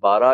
12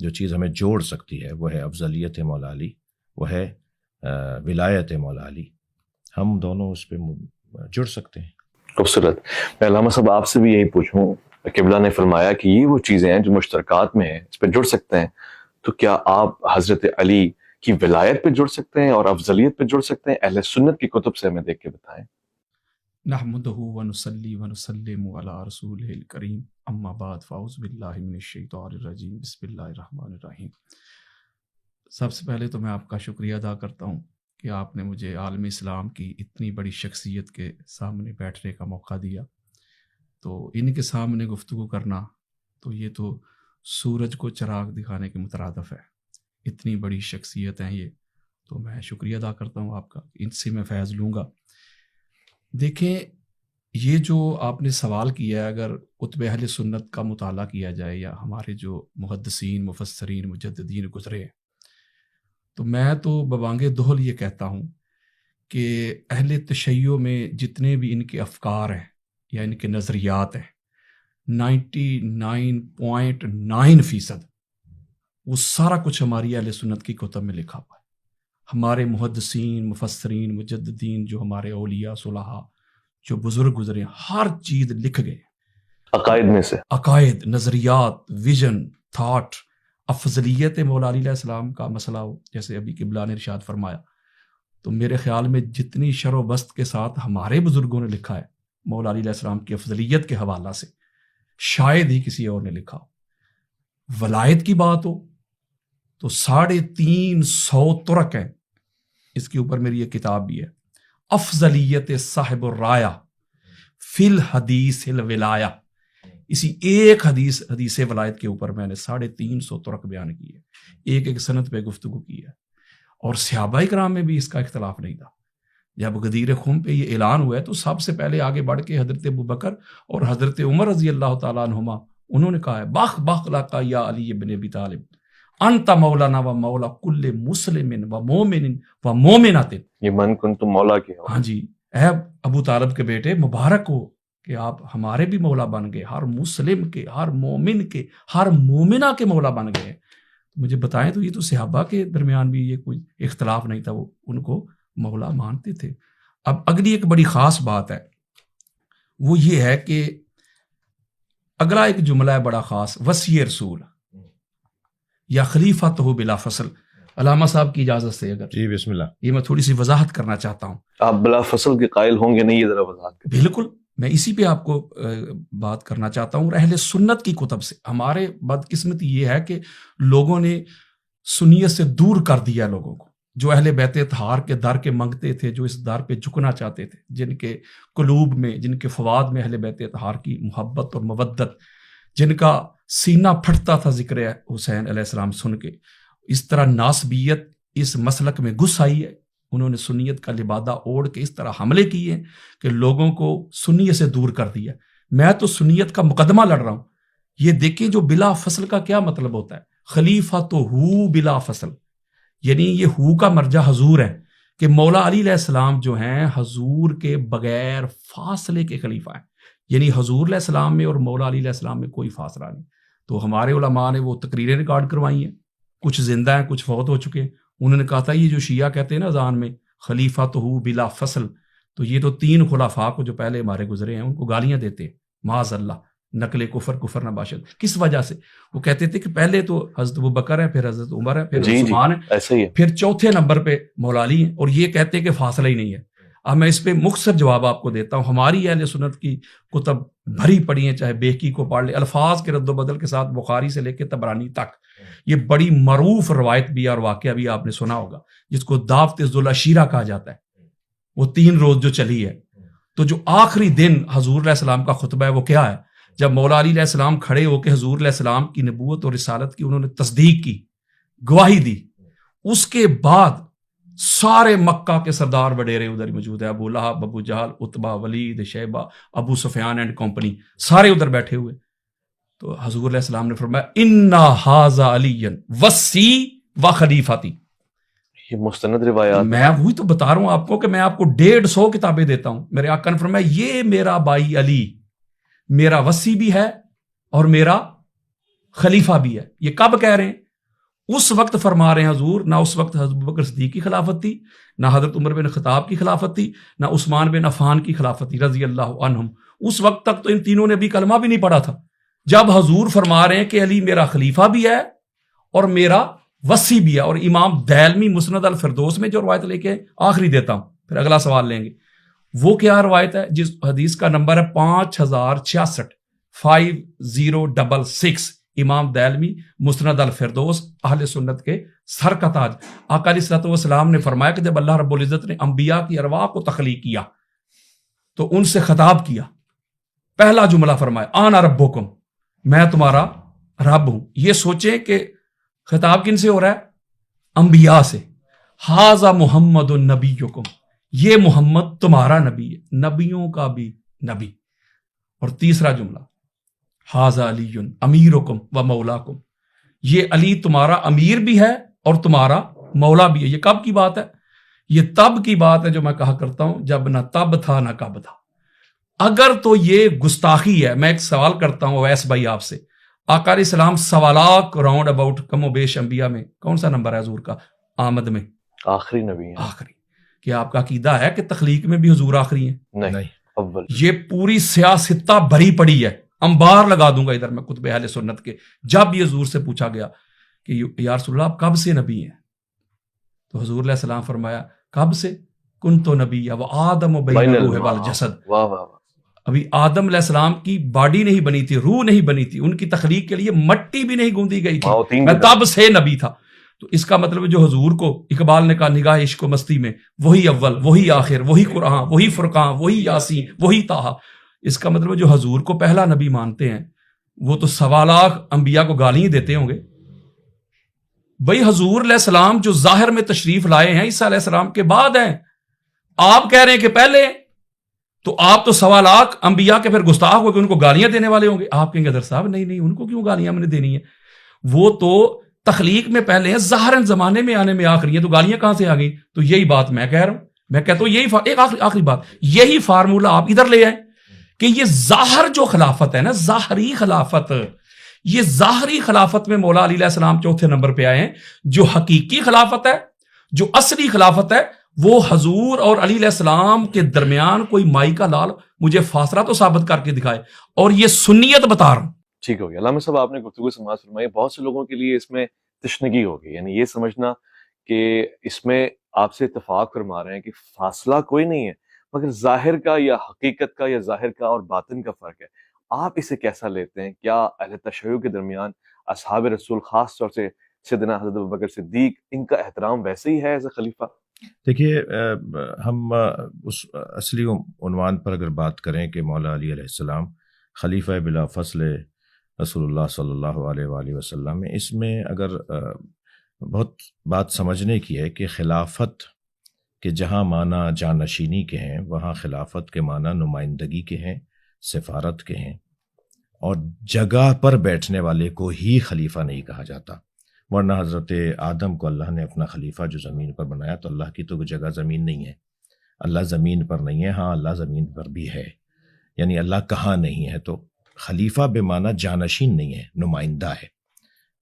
جو چیز ہمیں جوڑ سکتی ہے وہ ہے افضلیت مولا علی، وہ ہے ولایت مولا علی. ہم دونوں اس پہ جڑ سکتے ہیں. خوبصورت. میں علامہ صاحب آپ سے بھی یہی پوچھوں، قبلہ نے فرمایا کہ یہ وہ چیزیں ہیں جو مشترکات میں ہیں، اس پہ جڑ سکتے ہیں، تو کیا آپ حضرت علی کی ولایت پہ جڑ سکتے ہیں اور افضلیت پہ جڑ سکتے ہیں؟ اہل سنت کی کتب سے ہمیں دیکھ کے بتائیں. نحمدہ ونصلی ونسلم علی رسولہ الکریم، اما بعد فاعوذ باللہ من الشیطان الرجیم، بسم اللہ الرحمن الرحیم. سب سے پہلے تو میں آپ کا شکریہ ادا کرتا ہوں کہ آپ نے مجھے عالم اسلام کی اتنی بڑی شخصیت کے سامنے بیٹھنے کا موقع دیا. تو ان کے سامنے گفتگو کرنا تو یہ تو سورج کو چراغ دکھانے کے مترادف ہے. اتنی بڑی شخصیت ہیں یہ، تو میں شکریہ ادا کرتا ہوں آپ کا، ان سے میں فیض لوں گا. دیکھیں، یہ جو آپ نے سوال کیا ہے، اگر کتب اہل سنت کا مطالعہ کیا جائے یا ہمارے جو محدثین، مفسرین، مجددین گزرے ہیں، تو میں تو ببانگ دہل یہ کہتا ہوں کہ اہل تشیع میں جتنے بھی ان کے افکار ہیں یا ان کے نظریات ہیں، 99.9% وہ سارا کچھ ہماری اہل سنت کی کتب میں لکھا ہوا ہے. ہمارے محدثین، مفسرین، مجددین، جو ہمارے اولیاء صلحاء جو بزرگ گزرے، ہر چیز لکھ گئے. عقائد میں سے عقائد، نظریات، ویژن، تھاٹ. افضلیت مولا علی علیہ السلام کا مسئلہ ہو، جیسے ابھی قبلہ نے ارشاد فرمایا، تو میرے خیال میں جتنی شر و بست کے ساتھ ہمارے بزرگوں نے لکھا ہے مولا علی علیہ السلام کی افضلیت کے حوالہ سے، شاید ہی کسی اور نے لکھا ہو. ولایت کی بات ہو تو 350 طرق ہیں. اس کے اوپر میری یہ کتاب بھی ہے، افضلیت صاحب الرایا فی الحدیث الولایہ. اسی ایک حدیث ولایت کے اوپر میں نے 350 طرق بیان کی ہے، ایک سند پہ گفتگو کی ہے. اور صحابہ کرام میں بھی اس کا اختلاف نہیں تھا. جب غدیر خم پہ یہ اعلان ہوا ہے تو سب سے پہلے آگے بڑھ کے حضرت ابوبکر اور حضرت عمر رضی اللہ تعالیٰ عنہما انہوں نے کہا ہے، بخ بخ لکا یا علی ابن ابی طالب، انت مولانا و مولا کل مسلم و مومن و مومنات. یہ من کنتم مولا کے ہو. ہاں جی، اے ابو طالب کے بیٹے، مبارک ہو کہ آپ ہمارے بھی مولا بن گئے، ہر مسلم کے، ہر مومن کے، ہر مومنہ کے مولا بن گئے. مجھے بتائیں تو یہ تو صحابہ کے درمیان بھی یہ کوئی اختلاف نہیں تھا، وہ ان کو مولا مانتے تھے. اب اگلی ایک بڑی خاص بات ہے، وہ یہ ہے کہ اگلا ایک جملہ ہے بڑا خاص، وصی رسول یا خلیفۃ بلا فصل. علامہ صاحب کی اجازت سے اگر جی بسم اللہ. یہ میں تھوڑی سی وضاحت کرنا چاہتا ہوں. آپ بلا فصل کے قائل ہوں گے نہیں؟ یہ ذرا وضاحت کریں. بالکل، میں اسی پہ آپ کو بات کرنا چاہتا ہوں. اہل سنت کی کتب سے ہمارے بدقسمتی یہ ہے کہ لوگوں نے سنیت سے دور کر دیا لوگوں کو. جو اہل بیت اطہار کے در کے منگتے تھے، جو اس در پہ جھکنا چاہتے تھے، جن کے قلوب میں، جن کے فواد میں اہل بیت اطہار کی محبت اور مودت، جن کا سینہ پھٹتا تھا ذکر حسین علیہ السلام سن کے، اس طرح ناسبیت اس مسلک میں گھس آئی ہے. انہوں نے سنیت کا لبادہ اوڑھ کے اس طرح حملے کیے ہیں کہ لوگوں کو سنیت سے دور کر دیا. میں تو سنیت کا مقدمہ لڑ رہا ہوں. یہ دیکھیں جو بلا فصل کا کیا مطلب ہوتا ہے، خلیفہ تو ہو بلا فصل، یعنی یہ ہو کا مرجع حضور ہے کہ مولا علی علیہ السلام جو ہیں حضور کے بغیر فاصلے کے خلیفہ ہیں. یعنی حضور علیہ السلام میں اور مولا علی علیہ السلام میں کوئی فاصلہ نہیں. تو ہمارے علماء نے وہ تقریریں ریکارڈ کروائی ہیں، کچھ زندہ ہیں، کچھ فوت ہو چکے ہیں. انہوں نے کہا تھا یہ جو شیعہ کہتے ہیں نا اذان میں خلیفہ تو ہو بلا فصل، تو یہ تو 3 خلفاء کو جو پہلے ہمارے گزرے ہیں ان کو گالیاں دیتے ہیں، معاذ اللہ، نقل کفر نہ باشد. کس وجہ سے؟ وہ کہتے تھے کہ پہلے تو حضرت ابوبکر ہے، پھر حضرت عمر ہے، پھر عثمان ہے، ایسا ہی ہے، پھر چوتھے نمبر پہ مولا علی ہیں، اور یہ کہتے ہیں کہ فاصلہ ہی نہیں ہے. اب میں اس پہ مختصر جواب آپ کو دیتا ہوں. ہماری اہل سنت کی کتب بھری پڑی ہیں، چاہے بیہقی کو پڑھ لے، الفاظ کے رد و بدل کے ساتھ بخاری سے لے کے طبرانی تک. یہ بڑی معروف روایت بھی اور واقعہ بھی آپ نے سنا ہوگا، جس کو دعوت ذوالعشیرہ کہا جاتا ہے. وہ 3 روز جو چلی ہے، تو جو آخری دن حضور علیہ السلام کا خطبہ ہے وہ کیا ہے؟ جب مولا علی علیہ السلام کھڑے ہو کے حضور علیہ السلام کی نبوت اور رسالت کی انہوں نے تصدیق کی، گواہی دی. اس کے بعد سارے مکہ کے سردار وڈیرے ادھر موجود ہیں، ابو لہب، ابو جہل، عتبہ، ولید، شیبہ، ابو سفیان اینڈ کمپنی، سارے ادھر بیٹھے ہوئے. تو حضور علیہ السلام نے فرمایا انا ھذا علی وصی و خلیفتی. یہ مستند روایات. میں وہی تو بتا رہا ہوں آپ کو کہ میں آپ کو 150 کتابیں دیتا ہوں. میرے آقا نے فرمایا یہ میرا بھائی علی میرا وصی بھی ہے اور میرا خلیفہ بھی ہے. یہ کب کہہ رہے ہیں؟ اس وقت فرما رہے ہیں حضور، نہ اس وقت حضرت ابوبکر صدیق کی خلافت تھی، نہ حضرت عمر بن خطاب کی خلافت تھی، نہ عثمان بن عفان کی خلافت تھی رضی اللہ عنہم. اس وقت تک تو ان تینوں نے بھی کلمہ بھی نہیں پڑھا تھا. جب حضور فرما رہے ہیں کہ علی میرا خلیفہ بھی ہے اور میرا وصی بھی ہے، اور امام دہلمی مسند الفردوس میں جو روایت لے کے آخری دیتا ہوں، پھر اگلا سوال لیں گے، وہ کیا روایت ہے؟ جس حدیث کا نمبر ہے 5066 5066، امام دہلمی مسند الفردوس، اہل سنت کے سر کا تاج. آقا علیہ الصلوۃ والسلام نے فرمایا کہ جب اللہ رب العزت نے انبیاء کی ارواح کو تخلیق کیا تو ان سے خطاب کیا. پہلا جملہ فرمایا آنا ربکم، میں تمہارا رب ہوں. یہ سوچیں کہ خطاب کن سے ہو رہا ہے؟ انبیاء سے. ھذا محمد نبیکم، یہ محمد تمہارا نبی ہے، نبیوں کا بھی نبی. اور تیسرا جملہ ھذا علی امیرکم و مولاکم، یہ علی تمہارا امیر بھی ہے اور تمہارا مولا بھی ہے. یہ کب کی بات ہے؟ یہ تب کی بات ہے جو میں کہا کرتا ہوں جب نہ تب تھا نہ کب تھا. اگر تو یہ گستاخی ہے، میں ایک سوال کرتا ہوں اویس بھائی آپ سے، آقا علیہ السلام سوالات راؤنڈ اباؤٹ کم و بیش انبیاء میں کون سا نمبر ہے حضور کا؟ آمد میں آخری نبی ہیں. آخری. کیا آپ کا عقیدہ ہے کہ تخلیق میں بھی حضور آخری ہیں؟ نہیں، اول. یہ پوری سیاستہ بھری پڑی ہے. انبار لگا دوں گا ادھر میں کتب اہل سنت کے. جب یہ حضور سے پوچھا گیا کہ یا رسول اللہ آپ کب سے نبی ہیں، تو حضور علیہ السلام فرمایا کب سے؟ کنت نبی و آدم و بین الروح والجسد. واہ واہ واہ. ابھی آدم علیہ السلام کی باڈی نہیں بنی تھی، روح نہیں بنی تھی، ان کی تخلیق کے لیے مٹی بھی نہیں گوندی گئی تھی، میں تب سے نبی تھا. تو اس کا مطلب جو حضور کو اقبال نے کہا نگاہ عشق و مستی میں وہی اول، وہی آخر، وہی قرآن، وہی فرقان، وہی یاسین، وہی طٰہٰ. اس کا مطلب جو حضور کو پہلا نبی مانتے ہیں وہ تو 1.25 لاکھ انبیاء کو گالی دیتے ہوں گے. بھئی حضور علیہ السلام جو ظاہر میں تشریف لائے ہیں عیسیٰ علیہ السلام کے بعد ہیں، آپ کہہ رہے ہیں کہ پہلے، تو آپ تو 1.25 لاکھ انبیاء کے پھر گستاخ ہو کے ان کو گالیاں دینے والے ہوں گے. آپ کہیں گے حضرت صاحب نہیں ان کو کیوں گالیاں میں نے دینی ہیں؟ وہ تو تخلیق میں پہلے ہیں، ظاہراً زمانے میں آنے میں آخری ہیں، تو گالیاں کہاں سے آ گئی؟ تو یہی بات میں کہہ رہا ہوں. میں کہتا ہوں یہی ایک آخری بات، یہی فارمولہ آپ ادھر لے آئیں کہ یہ ظاہر جو خلافت ہے نا، ظاہری خلافت، یہ ظاہری خلافت میں مولا علی علیہ السلام چوتھے نمبر پہ آئے ہیں. جو حقیقی خلافت ہے، جو اصلی خلافت ہے، وہ حضور اور علی علیہ السلام کے درمیان کوئی مائی کا لال مجھے فاصلہ تو ثابت کر کے دکھائے، اور یہ سنیت بتا رہا ہوں. ٹھیک ہو گیا. علامہ صاحب آپ نے گفتگو سماعت فرمائی. بہت سے لوگوں کے لیے اس میں تشنگی ہوگی، یعنی یہ سمجھنا کہ اس میں آپ سے اتفاق فرما رہے ہیں کہ فاصلہ کوئی نہیں ہے، مگر ظاہر کا یا حقیقت کا یا ظاہر کا اور باطن کا فرق ہے. آپ اسے کیسا لیتے ہیں؟ کیا اہل تشیع کے درمیان اصحاب رسول، خاص طور سے سیدنا حضرت ابوبکر صدیق، ان کا احترام ویسے ہی ہے ایز اے خلیفہ؟ دیکھیے، ہم اس اصلی عنوان پر اگر بات کریں کہ مولا علی علیہ السلام خلیفہ بلا فصل رسول اللہ صلی اللہ علیہ وآلہ وسلم، اس میں اگر بہت بات سمجھنے کی ہے کہ خلافت کے جہاں معنی جانشینی کے ہیں، وہاں خلافت کے معنی نمائندگی کے ہیں، سفارت کے ہیں، اور جگہ پر بیٹھنے والے کو ہی خلیفہ نہیں کہا جاتا. ورنہ حضرت آدم کو اللہ نے اپنا خلیفہ جو زمین پر بنایا، تو اللہ کی تو جگہ زمین نہیں ہے، اللہ زمین پر نہیں ہے. ہاں، اللہ زمین پر بھی ہے، یعنی اللہ کہاں نہیں ہے. تو خلیفہ بے معنی جانشین نہیں ہے، نمائندہ ہے.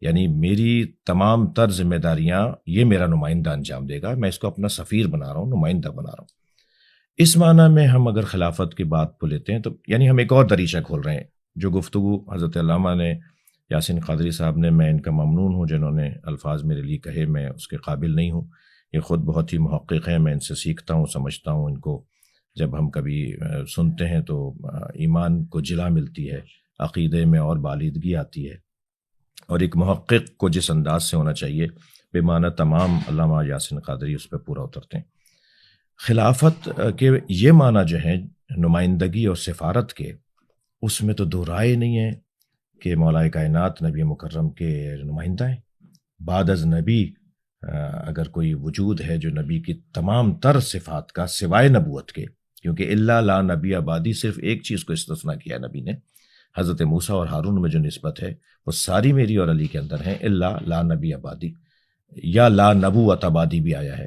یعنی میری تمام تر ذمہ داریاں یہ میرا نمائندہ انجام دے گا، میں اس کو اپنا سفیر بنا رہا ہوں، نمائندہ بنا رہا ہوں. اس معنی میں ہم اگر خلافت کی بات کو لیتے ہیں تو یعنی ہم ایک اور دریچہ کھول رہے ہیں. جو گفتگو حضرت علامہ نے، یاسین قادری صاحب نے، میں ان کا ممنون ہوں جنہوں نے الفاظ میرے لیے کہے، میں اس کے قابل نہیں ہوں. یہ خود بہت ہی محقق ہیں، میں ان سے سیکھتا ہوں، سمجھتا ہوں. ان کو جب ہم کبھی سنتے ہیں تو ایمان کو جلا ملتی ہے، عقیدے میں اور بالیدگی آتی ہے. اور ایک محقق کو جس انداز سے ہونا چاہیے، بے معنی تمام علامہ یاسین قادری اس پہ پورا اترتے ہیں. خلافت کے یہ معنی جو ہیں نمائندگی اور سفارت کے، اس میں تو دو رائے نہیں ہے کہ مولا کائنات نبی مکرم کے نمائندہ ہیں. بعد از نبی اگر کوئی وجود ہے جو نبی کی تمام تر صفات کا سوائے نبوت کے، کیونکہ الا لا نبی آبادی، صرف ایک چیز کو استثناء کیا نبی نے، حضرت موسیٰ اور ہارون میں جو نسبت ہے وہ ساری میری اور علی کے اندر ہیں، الا لا نبی آبادی، یا لا نبوت آبادی بھی آیا ہے.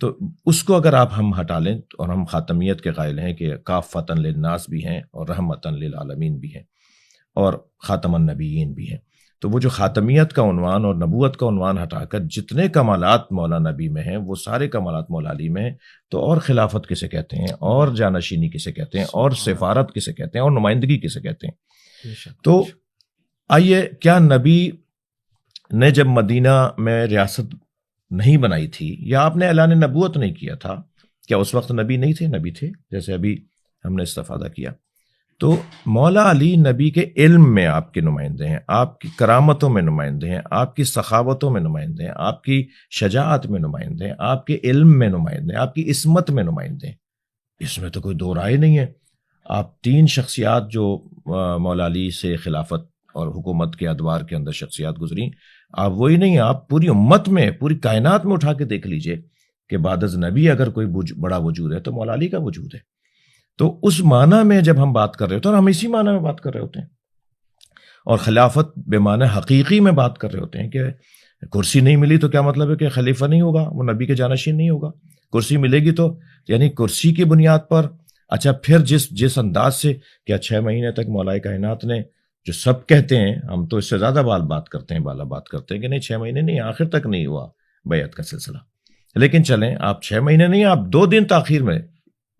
تو اس کو اگر آپ ہم ہٹا لیں، اور ہم خاتمیت کے قائل ہیں کہ کافۃ للناس بھی ہیں اور رحمۃ للعالمین بھی ہیں اور خاتم النبیین بھی ہیں، تو وہ جو خاتمیت کا عنوان اور نبوت کا عنوان ہٹا کر جتنے کمالات مولا نبی میں ہیں وہ سارے کمالات مولا علی میں ہیں، تو اور خلافت کسے کہتے ہیں، اور جانشینی کسے کہتے ہیں، اور سفارت کسے کہتے ہیں، اور نمائندگی کسے کہتے ہیں؟ تو آئیے، کیا نبی نے جب مدینہ میں ریاست نہیں بنائی تھی یا آپ نے اعلان نبوت نہیں کیا تھا، کیا اس وقت نبی نہیں تھے؟ نبی تھے، جیسے ابھی ہم نے استفادہ کیا۔ تو مولا علی نبی کے علم میں آپ کے نمائندے ہیں، آپ کی کرامتوں میں نمائندے ہیں، آپ کی سخاوتوں میں نمائندے ہیں، آپ کی شجاعت میں نمائندے ہیں، آپ کے علم میں نمائندے ہیں، آپ کی عصمت میں نمائندے ہیں۔ اس میں تو کوئی دو رائے نہیں ہے۔ آپ تین شخصیات جو مولا علی سے خلافت اور حکومت کے ادوار کے اندر شخصیات گزری، آپ وہی نہیں، آپ پوری امت میں، پوری کائنات میں اٹھا کے دیکھ لیجئے کہ بعد از نبی اگر کوئی بڑا وجود ہے تو مولا علی کا وجود ہے۔ تو اس معنی میں جب ہم بات کر رہے ہوتے ہیں، اور ہم اسی معنی میں بات کر رہے ہوتے ہیں، اور خلافت بے معنی حقیقی میں بات کر رہے ہوتے ہیں کہ کرسی نہیں ملی تو کیا مطلب ہے کہ خلیفہ نہیں ہوگا، وہ نبی کے جانشین نہیں ہوگا۔ کرسی ملے گی تو یعنی کرسی کی بنیاد پر، اچھا پھر جس انداز سے کیا 6 مہینے تک مولا کائنات نے، جو سب کہتے ہیں، ہم تو اس سے زیادہ بات کرتے ہیں، بالا بات کرتے ہیں کہ نہیں 6 مہینے نہیں، آخر تک نہیں ہوا بیعت کا سلسلہ، لیکن چلیں آپ 6 مہینے نہیں، آپ 2 دن تاخیر میں،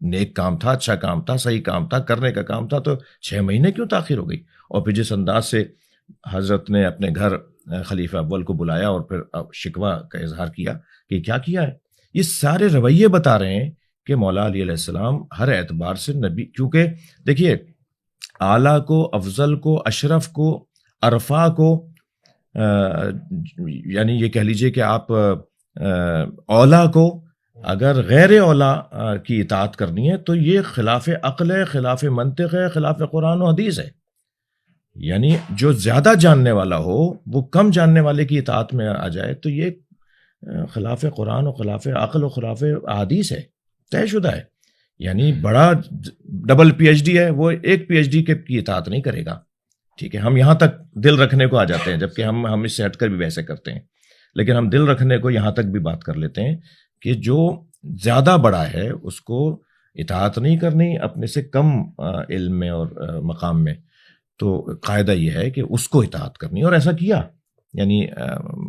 نیک کام تھا، اچھا کام تھا، صحیح کام تھا، کرنے کا کام تھا، تو 6 مہینے کیوں تاخیر ہو گئی؟ اور پھر جس انداز سے حضرت نے اپنے گھر خلیفہ اول کو بلایا اور پھر شکوہ کا اظہار کیا کہ کیا کیا ہے، یہ سارے رویے بتا رہے ہیں کہ مولا علی علیہ السلام ہر اعتبار سے نبی، کیونکہ دیکھیے اعلیٰ کو، افضل کو، اشرف کو، عرفا کو، یعنی یہ کہہ لیجئے کہ آپ اولا کو اگر غیر اولا کی اطاعت کرنی ہے تو یہ خلاف عقل ہے، خلاف منطق ہے، خلاف قرآن و حدیث ہے۔ یعنی جو زیادہ جاننے والا ہو وہ کم جاننے والے کی اطاعت میں آ جائے تو یہ خلاف قرآن و خلاف عقل و خلاف حدیث ہے، طے شدہ ہے۔ یعنی بڑا ڈبل پی ایچ ڈی ہے، وہ ایک پی ایچ ڈی کی اطاعت نہیں کرے گا، ٹھیک ہے؟ ہم یہاں تک دل رکھنے کو آ جاتے ہیں، جبکہ ہم اس سے ہٹ کر بھی ویسے کرتے ہیں، لیکن ہم دل رکھنے کو یہاں تک بھی بات کر لیتے ہیں کہ جو زیادہ بڑا ہے اس کو اطاعت نہیں کرنی اپنے سے کم علم میں اور مقام میں، تو قاعدہ یہ ہے کہ اس کو اطاعت کرنی، اور ایسا کیا۔ یعنی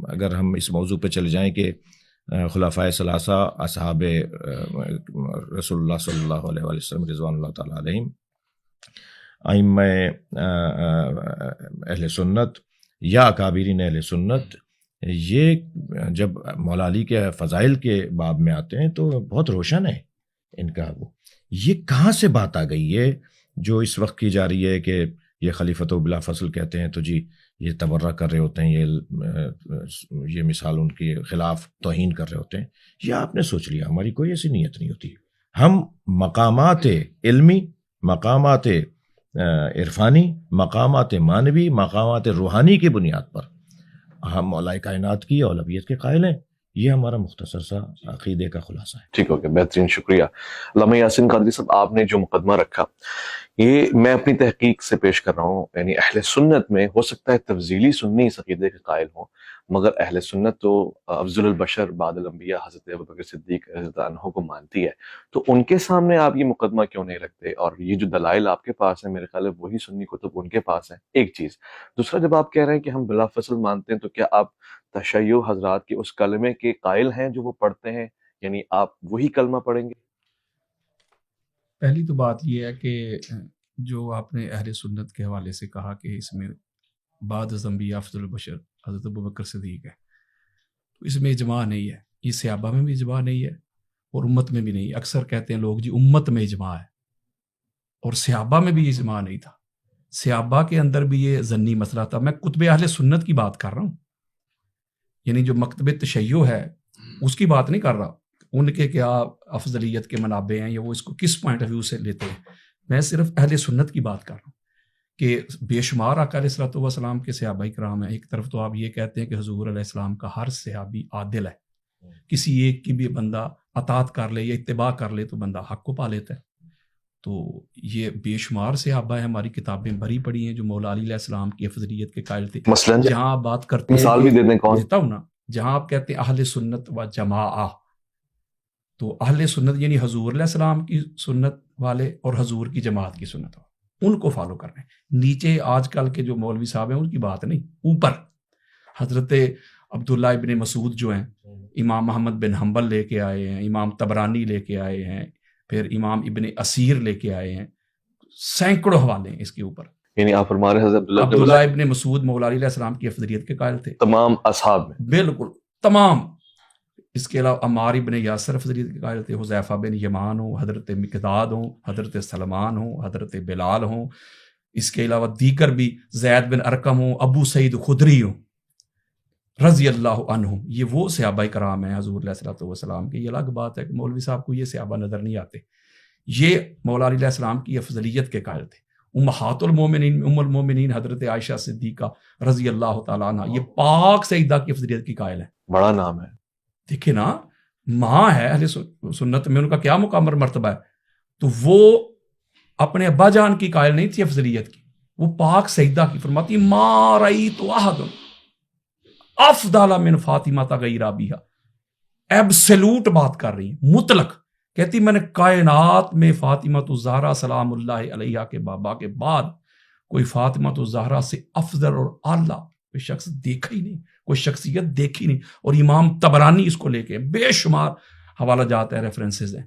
اگر ہم اس موضوع پہ چلے جائیں کہ خلفائے ثلاثہ اصحاب رسول اللہ صلی اللہ علیہ وآلہ وسلم رضوان اللہ تعالیٰ علیہم، ائمہ اہل سنت یا اکابرین اہل سنت، یہ جب مولا علی کے فضائل کے باب میں آتے ہیں تو بہت روشن ہے ان کا۔ وہ یہ کہاں سے بات آ گئی ہے جو اس وقت کی جا رہی ہے کہ یہ خلیفۃ بلا فصل کہتے ہیں تو جی یہ تبرہ کر رہے ہوتے ہیں، یہ مثال ان کے خلاف توہین کر رہے ہوتے ہیں۔ یہ آپ نے سوچ لیا، ہماری کوئی ایسی نیت نہیں ہوتی۔ ہم مقامات علمی، مقامات عرفانی، مقامات معنوی، مقامات روحانی کی بنیاد پر ہم مولا کائنات کی اولویت کے قائل ہیں۔ یہ ہمارا مختصر سا عقیدے کا خلاصہ ہے۔ ٹھیک ہو گیا، بہترین، شکریہ علامہ یاسین قادری صاحب۔ آپ نے جو مقدمہ رکھا یہ میں اپنی تحقیق سے پیش کر رہا ہوں، یعنی اہل سنت میں ہو سکتا ہے تفضیلی سنی اس عقیدے کے قائل ہوں، مگر اہل سنت تو افضل البشر بعد الانبیاء حضرت ابوبکر صدیق رضی اللہ عنہ کو مانتی ہے، تو ان کے سامنے آپ یہ مقدمہ کیوں نہیں رکھتے؟ اور یہ جو دلائل آپ کے پاس ہیں میرے خیال ہے وہی سنی کتب ان کے پاس ہیں، ایک چیز۔ دوسرا، جب آپ کہہ رہے ہیں کہ ہم بلا فصل مانتے ہیں تو کیا آپ تشیع حضرات کے اس کلمے کے قائل ہیں جو وہ پڑھتے ہیں؟ یعنی آپ وہی کلمہ پڑھیں گے؟ پہلی تو بات یہ ہے کہ جو آپ نے اہل سنت کے حوالے سے کہا کہ اس میں بعد از انبیاء افضل البشر حضرت ابوبکر صدیق ہے، تو اس میں اجماع نہیں ہے، یہ صحابہ میں بھی اجماع نہیں ہے اور امت میں بھی نہیں ہے۔ اکثر کہتے ہیں لوگ جی امت میں اجماع ہے، اور صحابہ میں بھی اجماع نہیں تھا، صحابہ کے اندر بھی یہ ظنی مسئلہ تھا۔ میں کتب اہل سنت کی بات کر رہا ہوں، یعنی جو مکتب تشیع ہے اس کی بات نہیں کر رہا، ان کے کیا افضلیت کے منابع ہیں یا وہ اس کو کس پوائنٹ آف ویو سے لیتے ہیں۔ میں صرف اہل سنت کی بات کر رہا ہوں کہ بے شمار آقا علیہ الصلوۃ والسلام کے صحابہ کرام ہیں۔ ایک طرف تو آپ یہ کہتے ہیں کہ حضور علیہ السلام کا ہر صحابی عادل ہے، کسی ایک کی بھی بندہ اطاعت کر لے یا اتباع کر لے تو بندہ حق کو پا لیتا ہے۔ تو یہ بے شمار صحابہ ہیں، ہماری کتابیں بھری پڑی ہیں جو مولا علی علیہ السلام کی افضلیت کے قائل تھے۔ مثلاً جہاں آپ بات کرتے ہیں، مثال بھی دے دیں، کون؟ دیتا ہوں نا، جہاں آپ کہتے ہیں اہل سنت و جماعہ، تو اہل سنت یعنی حضور علیہ السلام کی سنت والے اور حضور کی جماعت کی سنت والے۔ ان کو فالو کر رہے ہیں. نیچے آج کل کے جو مولوی صاحب ہیں ان کی بات نہیں, اوپر حضرت عبداللہ ابن مسعود جو ہیں, امام محمد بن حنبل لے کے آئے ہیں, امام طبرانی لے کے آئے ہیں, پھر امام ابن اسیر لے کے آئے ہیں, سینکڑوں حوالے ہیں اس کے اوپر. یعنی آپ فرما رہے ہیں حضرت عبداللہ ابن مسعود مولا علی علیہ السلام کی افضلیت کے قائل تھے, تمام اصحاب میں بالکل تمام. اس کے علاوہ عمار ابن یاسر افضلیت کے قائل تھے, حذیفہ بن یمان ہوں, حضرت مقداد ہوں, حضرت سلمان ہوں, حضرت بلال ہوں. اس کے علاوہ دیگر بھی زید بن ارقم ہوں, ابو سعید خدری ہوں رضی اللہ عنہ. یہ وہ صحابہ کرام ہیں حضور علیہ الصلوۃ والسلام کے. یہ الگ بات ہے کہ مولوی صاحب کو یہ صحابہ نظر نہیں آتے. یہ مولا علی علیہ السلام کی افضلیت کے قائل تھے. امہات المومنین ام المومنین حضرت عائشہ صدیقہ رضی اللہ تعالیٰ عنہ یہ پاک سیدہ کی افضلیت کی قائل ہیں. بڑا نام ہے. دیکھیں نا, ماں ہے اہل سنت میں, ان کا کیا مقام اور مرتبہ ہے. تو وہ اپنے ابا جان کی قائل نہیں تھی افضلیت کی, وہ پاک سیدہ کی. فرماتی ما رأیت احد افضل من فاطمہ غیر ابیہا. ایبسلوٹ بات کر رہی ہیں, مطلق. کہتی میں نے کائنات میں فاطمہ الزہرا سلام اللہ علیہا کے بابا کے بعد کوئی فاطمہ الزہرا سے افضل اور اعلیٰ کوئی شخص دیکھا ہی نہیں, کوئی شخصیت دیکھی نہیں. اور امام طبرانی اس کو لے کے بے شمار حوالہ جات ہے, ریفرنسز ہیں.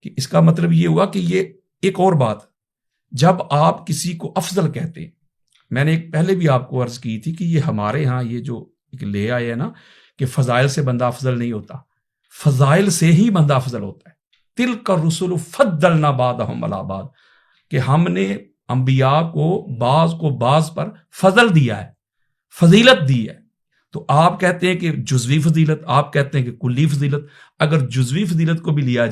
کہ اس کا مطلب یہ ہوا کہ یہ ایک اور بات, جب آپ کسی کو افضل کہتے ہیں, میں نے ایک پہلے بھی آپ کو عرض کی تھی کہ یہ ہمارے ہاں یہ جو ایک لے آئے ہے نا کہ فضائل سے بندہ افضل نہیں ہوتا, فضائل سے ہی بندہ افضل ہوتا ہے. تلک الرسل فضلنا بعضهم علی بعض, کہ ہم نے انبیاء کو بعض پر فضل دیا ہے, فضیلت دی ہے. تو آپ کہتے ہیں کہ جزوی فضیلت, آپ کہتے ہیں کہ کلی فضیلت. اگر جزوی فضیلت کو بھی لیا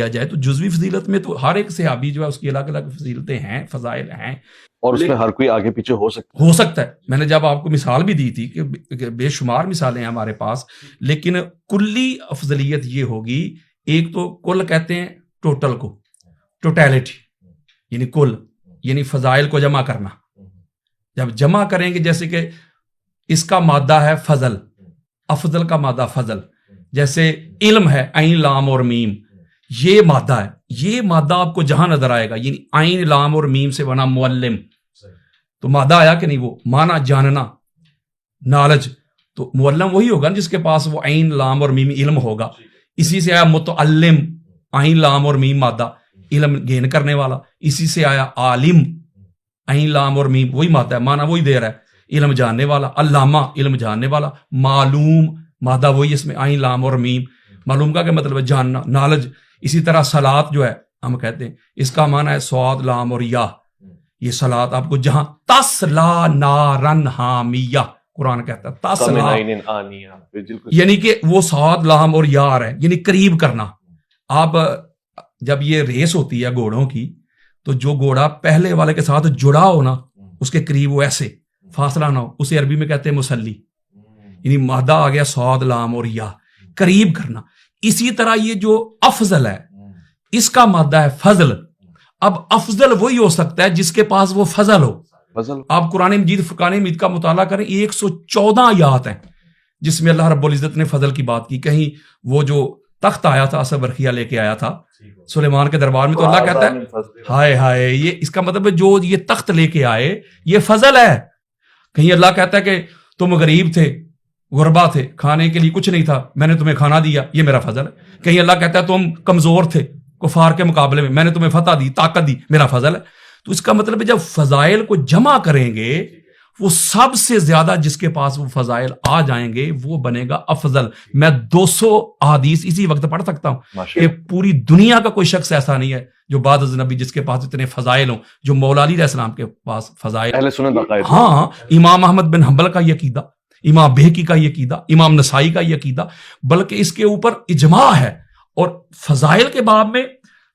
جائے تو جزوی فضیلت میں تو ہر ایک صحابی جو ہے اس کی الگ الگ فضیلتیں ہیں, فضائل ہیں, اور اس میں ہر کوئی آگے پیچھے ہو سکتا ہے. میں نے جب آپ کو مثال بھی دی تھی کہ بے شمار مثالیں ہیں ہمارے پاس, لیکن کلی افضلیت یہ ہوگی. ایک تو کل کہتے ہیں ٹوٹل کو, ٹوٹیلٹی یعنی کل, یعنی فضائل کو جمع کرنا. جب جمع کریں گے, جیسے کہ اس کا مادہ ہے فضل, افضل کا مادہ فضل, جیسے علم ہے عین لام اور میم, یہ مادہ ہے. یہ مادہ آپ کو جہاں نظر آئے گا, یعنی عین لام اور میم سے بنا معلم, تو مادہ آیا کہ نہیں, وہ مانا جاننا, نالج. تو معلم وہی ہوگا جس کے پاس وہ عین لام اور میم علم ہوگا. اسی سے آیا متعلم, عین لام اور میم مادہ, علم گین کرنے والا. اسی سے آیا عالم, عین لام اور میم وہی مادہ ہے, مانا وہی دے رہا ہے, علم جاننے والا. علامہ علم جاننے والا. معلوم مادہ وہی, اس میں عین لام اور میم. معلوم کا مطلب ہے جاننا, نالج. اسی طرح صلاۃ جو ہے ہم کہتے ہیں, اس کا معنی ہے صاد لام اور یا. یہ صلاۃ آپ کو جہاں تسلا نارن حامیہ قرآن کہتا ہے, تسلا یعنی کہ وہ صاد لام اور یا ہے, یعنی قریب کرنا. آپ جب یہ ریس ہوتی ہے گھوڑوں کی, تو جو گھوڑا پہلے والے کے ساتھ جڑا ہو نا, اس کے قریب وہ ایسے فاصلہ نہ ہو, اسے عربی میں کہتے ہیں مسلی. یعنی مادہ آ گیا صاد لام اور یا, قریب کرنا. اسی طرح یہ جو افضل ہے اس کا مادہ ہے فضل. اب افضل وہی ہو سکتا ہے جس کے پاس وہ فضل ہو. آپ قرآن مجید فرقان حمید کا مطالعہ کریں, 114 آیات ہیں جس میں اللہ رب العزت نے فضل کی بات کی. کہیں وہ جو تخت آیا تھا اسد برخیہ لے کے آیا تھا سلیمان کے دربار میں, تو اللہ کہتا ہے ہائے ہائے, یہ اس کا مطلب ہے جو یہ تخت لے کے آئے یہ فضل ہے. کہیں اللہ کہتا ہے کہ تم غریب تھے, غربا تھے, کھانے کے لیے کچھ نہیں تھا, میں نے تمہیں کھانا دیا, یہ میرا فضل ہے. کہیں اللہ کہتا ہے تم کمزور تھے کفار کے مقابلے میں نے تمہیں فتح دی, طاقت دی, میرا فضل ہے. تو اس کا مطلب ہے جب فضائل کو جمع کریں گے, وہ سب سے زیادہ جس کے پاس وہ فضائل آ جائیں گے وہ بنے گا افضل. میں 200 احادیث اسی وقت پڑھ سکتا ہوں کہ پوری دنیا کا کوئی شخص ایسا نہیں ہے جو بعد از نبی جس کے پاس اتنے فضائل ہوں جو مولا علی علیہ السلام کے پاس فضائل. اہل سنت عقائد. ہاں, امام احمد بن حنبل کا یہ عقیدہ, امام بہقی کا یہ عقیدہ, امام نسائی کا یہ عقیدہ, بلکہ اس کے اوپر اجماع ہے. اور فضائل کے باب میں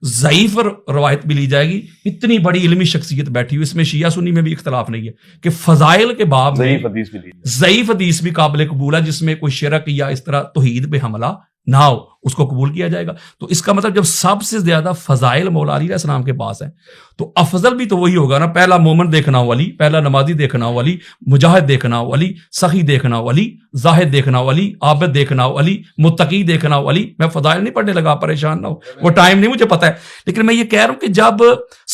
ضعیف روایت بھی لی جائے گی. اتنی بڑی علمی شخصیت بیٹھی ہوئی, اس میں شیعہ سنی میں بھی اختلاف نہیں ہے کہ فضائل کے باب میں ضعیف حدیث بھی قابل قبول ہے جس میں کوئی شرک یا اس طرح توحید پہ حملہ نہ ہو اس کو قبول کیا جائے گا. تو اس کا مطلب جب سب سے زیادہ فضائل مولا علی علیہ السلام کے پاس ہیں تو افضل بھی تو وہی ہوگا نا. پہلا مومن دیکھنا ہو علی, پہلا نمازی دیکھنا ہو علی, مجاہد دیکھنا ہو علی, سخی دیکھنا ہو علی, زاہد دیکھنا ہو علی, عابد دیکھنا ہو علی, متقی دیکھنا ہو علی. میں فضائل نہیں پڑھنے لگا, پریشان نہ ہو, وہ ٹائم نہیں مجھے پتا ہے, لیکن میں یہ کہہ رہا ہوں کہ جب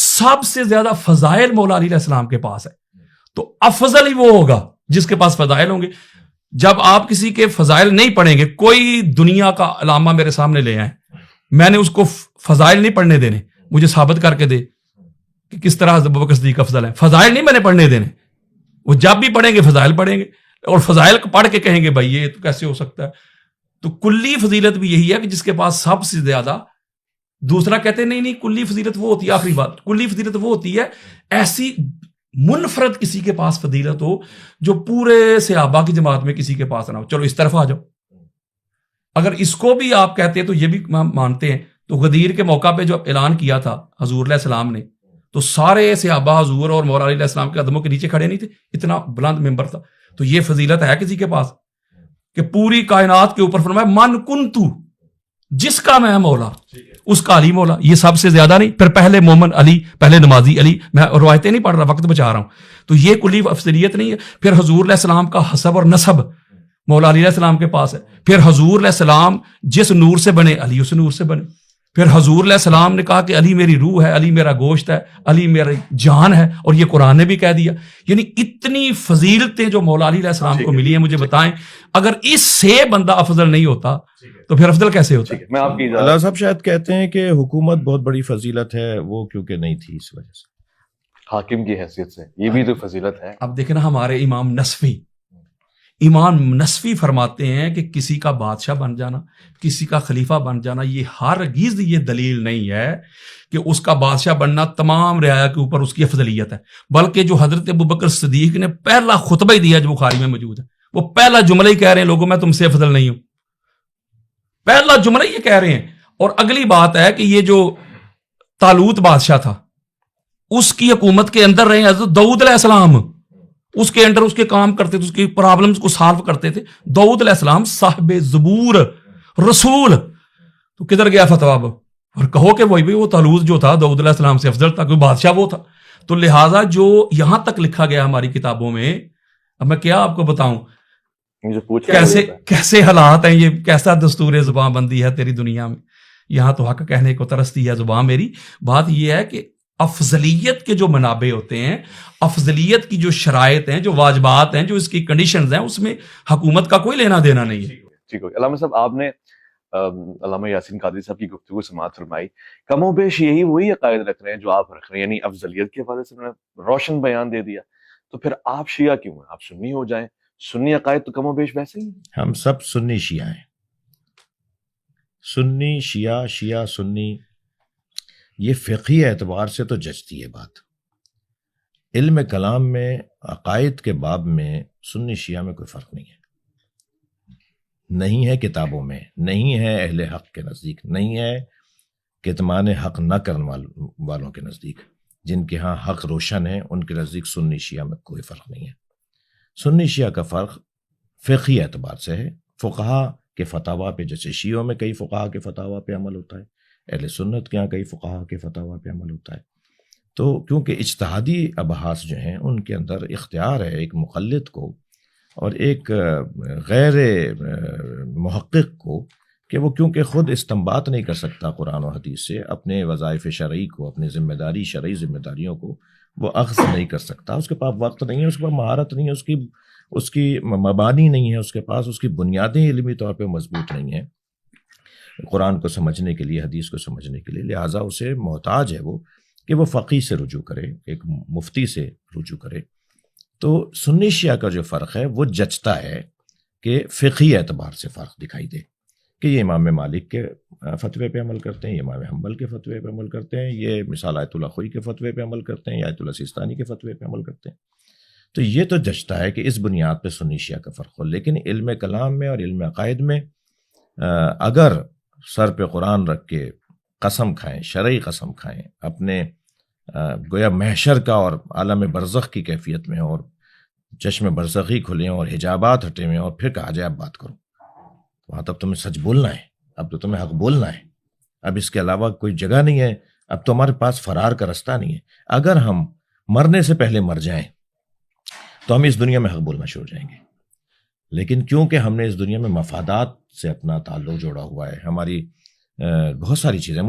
سب سے زیادہ فضائل مولا علی علیہ السلام کے پاس ہے تو افضل ہی وہ ہوگا جس کے پاس فضائل ہوں گے. جب آپ کسی کے فضائل نہیں پڑھیں گے, کوئی دنیا کا علامہ میرے سامنے لے آئیں, میں نے اس کو فضائل نہیں پڑھنے دینے, مجھے ثابت کر کے دے کہ کس طرح ابوبکر صدیق افضل ہے. فضائل نہیں میں نے پڑھنے دینے, وہ جب بھی پڑھیں گے فضائل پڑھیں گے, اور فضائل پڑھ کے کہیں گے بھائی یہ تو کیسے ہو سکتا ہے. تو کلی فضیلت بھی یہی ہے کہ جس کے پاس سب سے زیادہ. دوسرا کہتے ہیں نہیں کلی فضیلت وہ ہوتی ہے, آخری بات, کلی فضیلت وہ ہوتی ہے ایسی منفرد کسی کے پاس فضیلت ہو جو پورے صحابہ کی جماعت میں کسی کے پاس نہ ہو. چلو اس طرف آ جاؤ, اگر اس کو بھی آپ کہتے ہیں تو یہ بھی مانتے ہیں. تو غدیر کے موقع پہ جو اعلان کیا تھا حضور علیہ السلام نے, تو سارے صحابہ حضور اور مولا علی علیہ السلام کے قدموں کے نیچے کھڑے نہیں تھے, اتنا بلند ممبر تھا. تو یہ فضیلت ہے کسی کے پاس کہ پوری کائنات کے اوپر فرمایا من کنتو, جس کا میں مولا اس کا علی مولا. یہ سب سے زیادہ نہیں. پھر پہلے مومن علی, پہلے نمازی علی. میں روایتیں نہیں پڑھ رہا, وقت بچا رہا ہوں. تو یہ کلی افضلیت نہیں ہے. پھر حضور علیہ السلام کا حسب اور نسب مولا علی علیہ السلام کے پاس ہے. پھر حضور علیہ السلام جس نور سے بنے علی اس نور سے بنے. پھر حضور علیہ السلام نے کہا کہ علی میری روح ہے, علی میرا گوشت ہے, علی میری جان ہے, اور یہ قرآن نے بھی کہہ دیا. یعنی اتنی فضیلتیں جو مولا علی علیہ السلام کو ملی ہیں, مجھے بتائیں اگر اس سے بندہ افضل نہیں ہوتا تو پھر افضل کیسے ہوتا ہے؟ میں آپ کی اللہ صاحب شاید کہتے ہیں کہ حکومت بہت بڑی فضیلت ہے, وہ کیونکہ نہیں تھی اس وجہ سے. حاکم کی حیثیت سے یہ بھی تو فضیلت ہے. اب دیکھیں نا ہمارے امام نصفی فرماتے ہیں کہ کسی کا بادشاہ بن جانا, کسی کا خلیفہ بن جانا, یہ ہرگز یہ دلیل نہیں ہے کہ اس کا بادشاہ بننا تمام رعایا کے اوپر اس کی افضلیت ہے. بلکہ جو حضرت ابوبکر صدیق نے پہلا خطبہ ہی دیا جو بخاری میں موجود ہے, وہ پہلا جملہ ہی کہہ رہے ہیں لوگوں میں تم سے افضل نہیں ہوں. پہلا جملہ یہ کہہ رہے ہیں. اور اگلی بات ہے کہ یہ جو طالوت بادشاہ تھا اس کی حکومت کے اندر رہے حضرت داؤد علیہ السلام, اس کے انڈر اس کے کام کرتے تھے, اس کی پرابلمز کو سالو کرتے تھے. داؤد علیہ السلام صاحب زبور رسول, تو کدھر گیا فتویٰ اب؟ اور کہو کہ وہی وہ طالوت جو تھا داؤد علیہ السلام سے افضل تھا, کوئی بادشاہ وہ تھا. تو لہٰذا جو یہاں تک لکھا گیا ہماری کتابوں میں, اب میں کیا آپ کو بتاؤں کیسے حالات ہیں, یہ کیسا دستور زبان بندی ہے تیری دنیا میں. یہاں تو حق کہنے کو ترستی ہے زبان میری. بات یہ ہے کہ افضلیت کے جو منابع ہوتے ہیں, افضلیت کی جو شرائط ہیں, جو واجبات ہیں, جو اس کی کنڈیشنز ہیں, اس میں حکومت کا کوئی لینا دینا نہیں ہے. ٹھیک ہے. علامہ صاحب آپ نے علامہ یاسین قادری صاحب کی گفتگو سماعت فرمائی. کم و بیش یہی وہی عقائد رکھ رہے ہیں جو آپ رکھ رہے ہیں, یعنی افضلیت کے حوالے سے انہوں نے روشن بیان دے دیا. تو پھر آپ شیعہ کیوں ہیں؟ آپ سنی ہو جائیں. سنی عقائد تو کم و بیش ویسے ہی ہیں. ہم سب سنی شیعہ ہیں. سنی شیعہ, شیعہ سنی, یہ فقہی اعتبار سے تو جچتی ہے بات. علم کلام میں عقائد کے باب میں سنی شیعہ میں کوئی فرق نہیں ہے. نہیں ہے کتابوں میں, نہیں ہے اہل حق کے نزدیک, نہیں ہے کتمان حق نہ کرنے والوں کے نزدیک. جن کے ہاں حق روشن ہے ان کے نزدیک سنی شیعہ میں کوئی فرق نہیں ہے. سنی شیعہ کا فرق فقہی اعتبار سے ہے. فقہا کے فتاویٰ پہ, جیسے شیعوں میں کئی فقہا کے فتاویٰ پہ عمل ہوتا ہے, اہل سنت کے یہاں کئی فقہا کے فتاویٰ پہ عمل ہوتا ہے. تو کیونکہ اجتہادی ابحاث جو ہیں ان کے اندر اختیار ہے ایک مقلد کو اور ایک غیر محقق کو کہ وہ کیونکہ خود استنباط نہیں کر سکتا قرآن و حدیث سے, اپنے وظائف شرعی کو, اپنے ذمہ داری شرعی ذمہ داریوں کو وہ اخذ نہیں کر سکتا. اس کے پاس وقت نہیں ہے, اس کے پاس مہارت نہیں ہے, اس کی مبانی نہیں ہے اس کے پاس, اس کی بنیادیں علمی طور پہ مضبوط نہیں ہیں قرآن کو سمجھنے کے لیے, حدیث کو سمجھنے کے لیے. لہٰذا اسے محتاج ہے وہ کہ وہ فقی سے رجوع کرے, ایک مفتی سے رجوع کرے. تو سنی شیعہ کا جو فرق ہے وہ جچتا ہے کہ فقہی اعتبار سے فرق دکھائی دے کہ یہ امام مالک کے فتوے پہ عمل کرتے ہیں, یہ امام حنبل کے فتوے پہ عمل کرتے ہیں, یہ مثال آیت اللہ خوئی کے فتوے پہ عمل کرتے ہیں, یا آیت اللہ سیستانی کے فتوے پہ عمل کرتے ہیں. تو یہ تو جچتا ہے کہ اس بنیاد پہ سنی شیعہ کا فرق ہو. لیکن علم کلام میں اور علم عقائد میں اگر سر پہ قرآن رکھ کے قسم کھائیں, شرعی قسم کھائیں, اپنے گویا محشر کا اور عالم برزخ کی کیفیت میں اور چشم برزخی کھلیں اور حجابات ہٹے ہوئے اور پھر کہا جائے اب بات کرو, وہاں تب تمہیں سچ بولنا ہے, اب تو تمہیں حق بولنا ہے، اب اس کے علاوہ کوئی جگہ نہیں ہے، اب تو ہمارے پاس فرار کا رستہ نہیں ہے. اگر ہم مرنے سے پہلے مر جائیں تو ہم اس دنیا میں حق بولنا شروع ہو جائیں گے. لیکن کیونکہ ہم نے اس دنیا میں مفادات سے اپنا تعلق جوڑا ہوا ہے، ہماری بہت ساری چیزیں.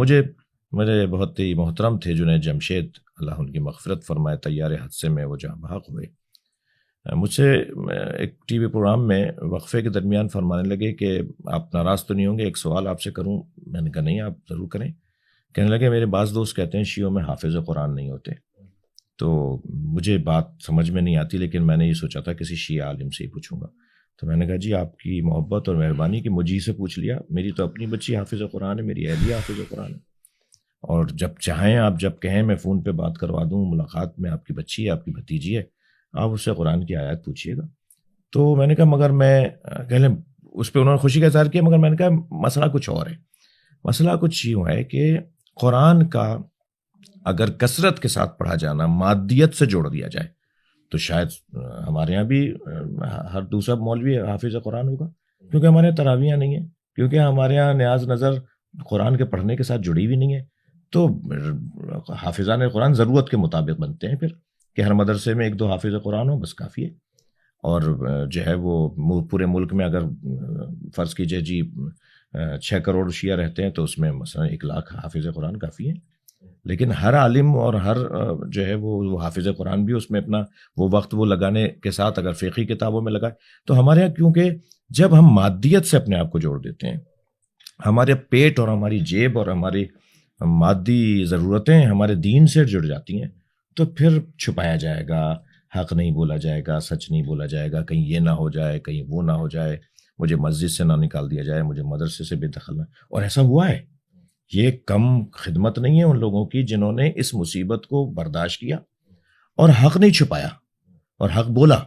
میرے بہت ہی محترم تھے جنید جمشید، اللہ ان کی مغفرت فرمائے، طیار حادثے میں وہ جاں بحق ہوئے. مجھ سے ایک ٹی وی پروگرام میں وقفے کے درمیان فرمانے لگے کہ آپ ناراض تو نہیں ہوں گے، ایک سوال آپ سے کروں؟ میں نے کہا نہیں، آپ ضرور کریں. کہنے لگے میرے بعض دوست کہتے ہیں شیعوں میں حافظ قرآن نہیں ہوتے. تو مجھے بات سمجھ میں نہیں آتی، لیکن میں نے یہ سوچا تھا کسی شیعہ عالم سے ہی پوچھوں گا. تو میں نے کہا جی آپ کی محبت اور مہربانی کہ مجھے سے پوچھ لیا، میری تو اپنی بچی حافظ قرآن ہے، میری اہلیہ حافظ قرآن ہے، اور جب چاہیں آپ جب کہیں میں فون پہ بات کروا دوں، ملاقات میں آپ کی بچی ہے، آپ کی بھتیجی ہے، آپ اس سے قرآن کی آیات پوچھیے گا. تو میں نے کہا مگر میں کہہ لیں، اس پہ انہوں نے خوشی کا اظہار کیا، مگر میں نے کہا مسئلہ کچھ اور ہے. مسئلہ کچھ یوں ہے کہ قرآن کا اگر کثرت کے ساتھ پڑھا جانا مادیت سے جوڑ دیا جائے تو شاید ہمارے ہاں بھی ہر دوسرا مولوی حافظ قرآن ہوگا، کیونکہ ہمارے یہاں تراویحیں نہیں ہیں، کیونکہ ہمارے ہاں نیاز نظر قرآن کے پڑھنے کے ساتھ جڑی ہوئی نہیں ہے. تو حافظان قرآن ضرورت کے مطابق بنتے ہیں پھر، کہ ہر مدرسے میں 1-2 حافظ قرآن ہو بس کافی ہے. اور جو ہے وہ پورے ملک میں اگر فرض کیجئے جی 6 کروڑ شیعہ رہتے ہیں تو اس میں مثلا 1 لاکھ حافظ قرآن کافی ہے. لیکن ہر عالم اور ہر جو ہے وہ حافظ قرآن بھی اس میں اپنا وہ وقت وہ لگانے کے ساتھ اگر فقہی کتابوں میں لگائے تو ہمارے یہاں کیونکہ جب ہم مادیت سے اپنے آپ کو جوڑ دیتے ہیں، ہمارے پیٹ اور ہماری جیب اور ہماری مادی ضرورتیں ہمارے دین سے جڑ جاتی ہیں، تو پھر چھپایا جائے گا، حق نہیں بولا جائے گا، سچ نہیں بولا جائے گا، کہیں یہ نہ ہو جائے، کہیں وہ نہ ہو جائے، مجھے مسجد سے نہ نکال دیا جائے، مجھے مدرسے سے بے دخل نہ. اور ایسا ہوا ہے. یہ کم خدمت نہیں ہے ان لوگوں کی جنہوں نے اس مصیبت کو برداشت کیا اور حق نہیں چھپایا اور حق بولا.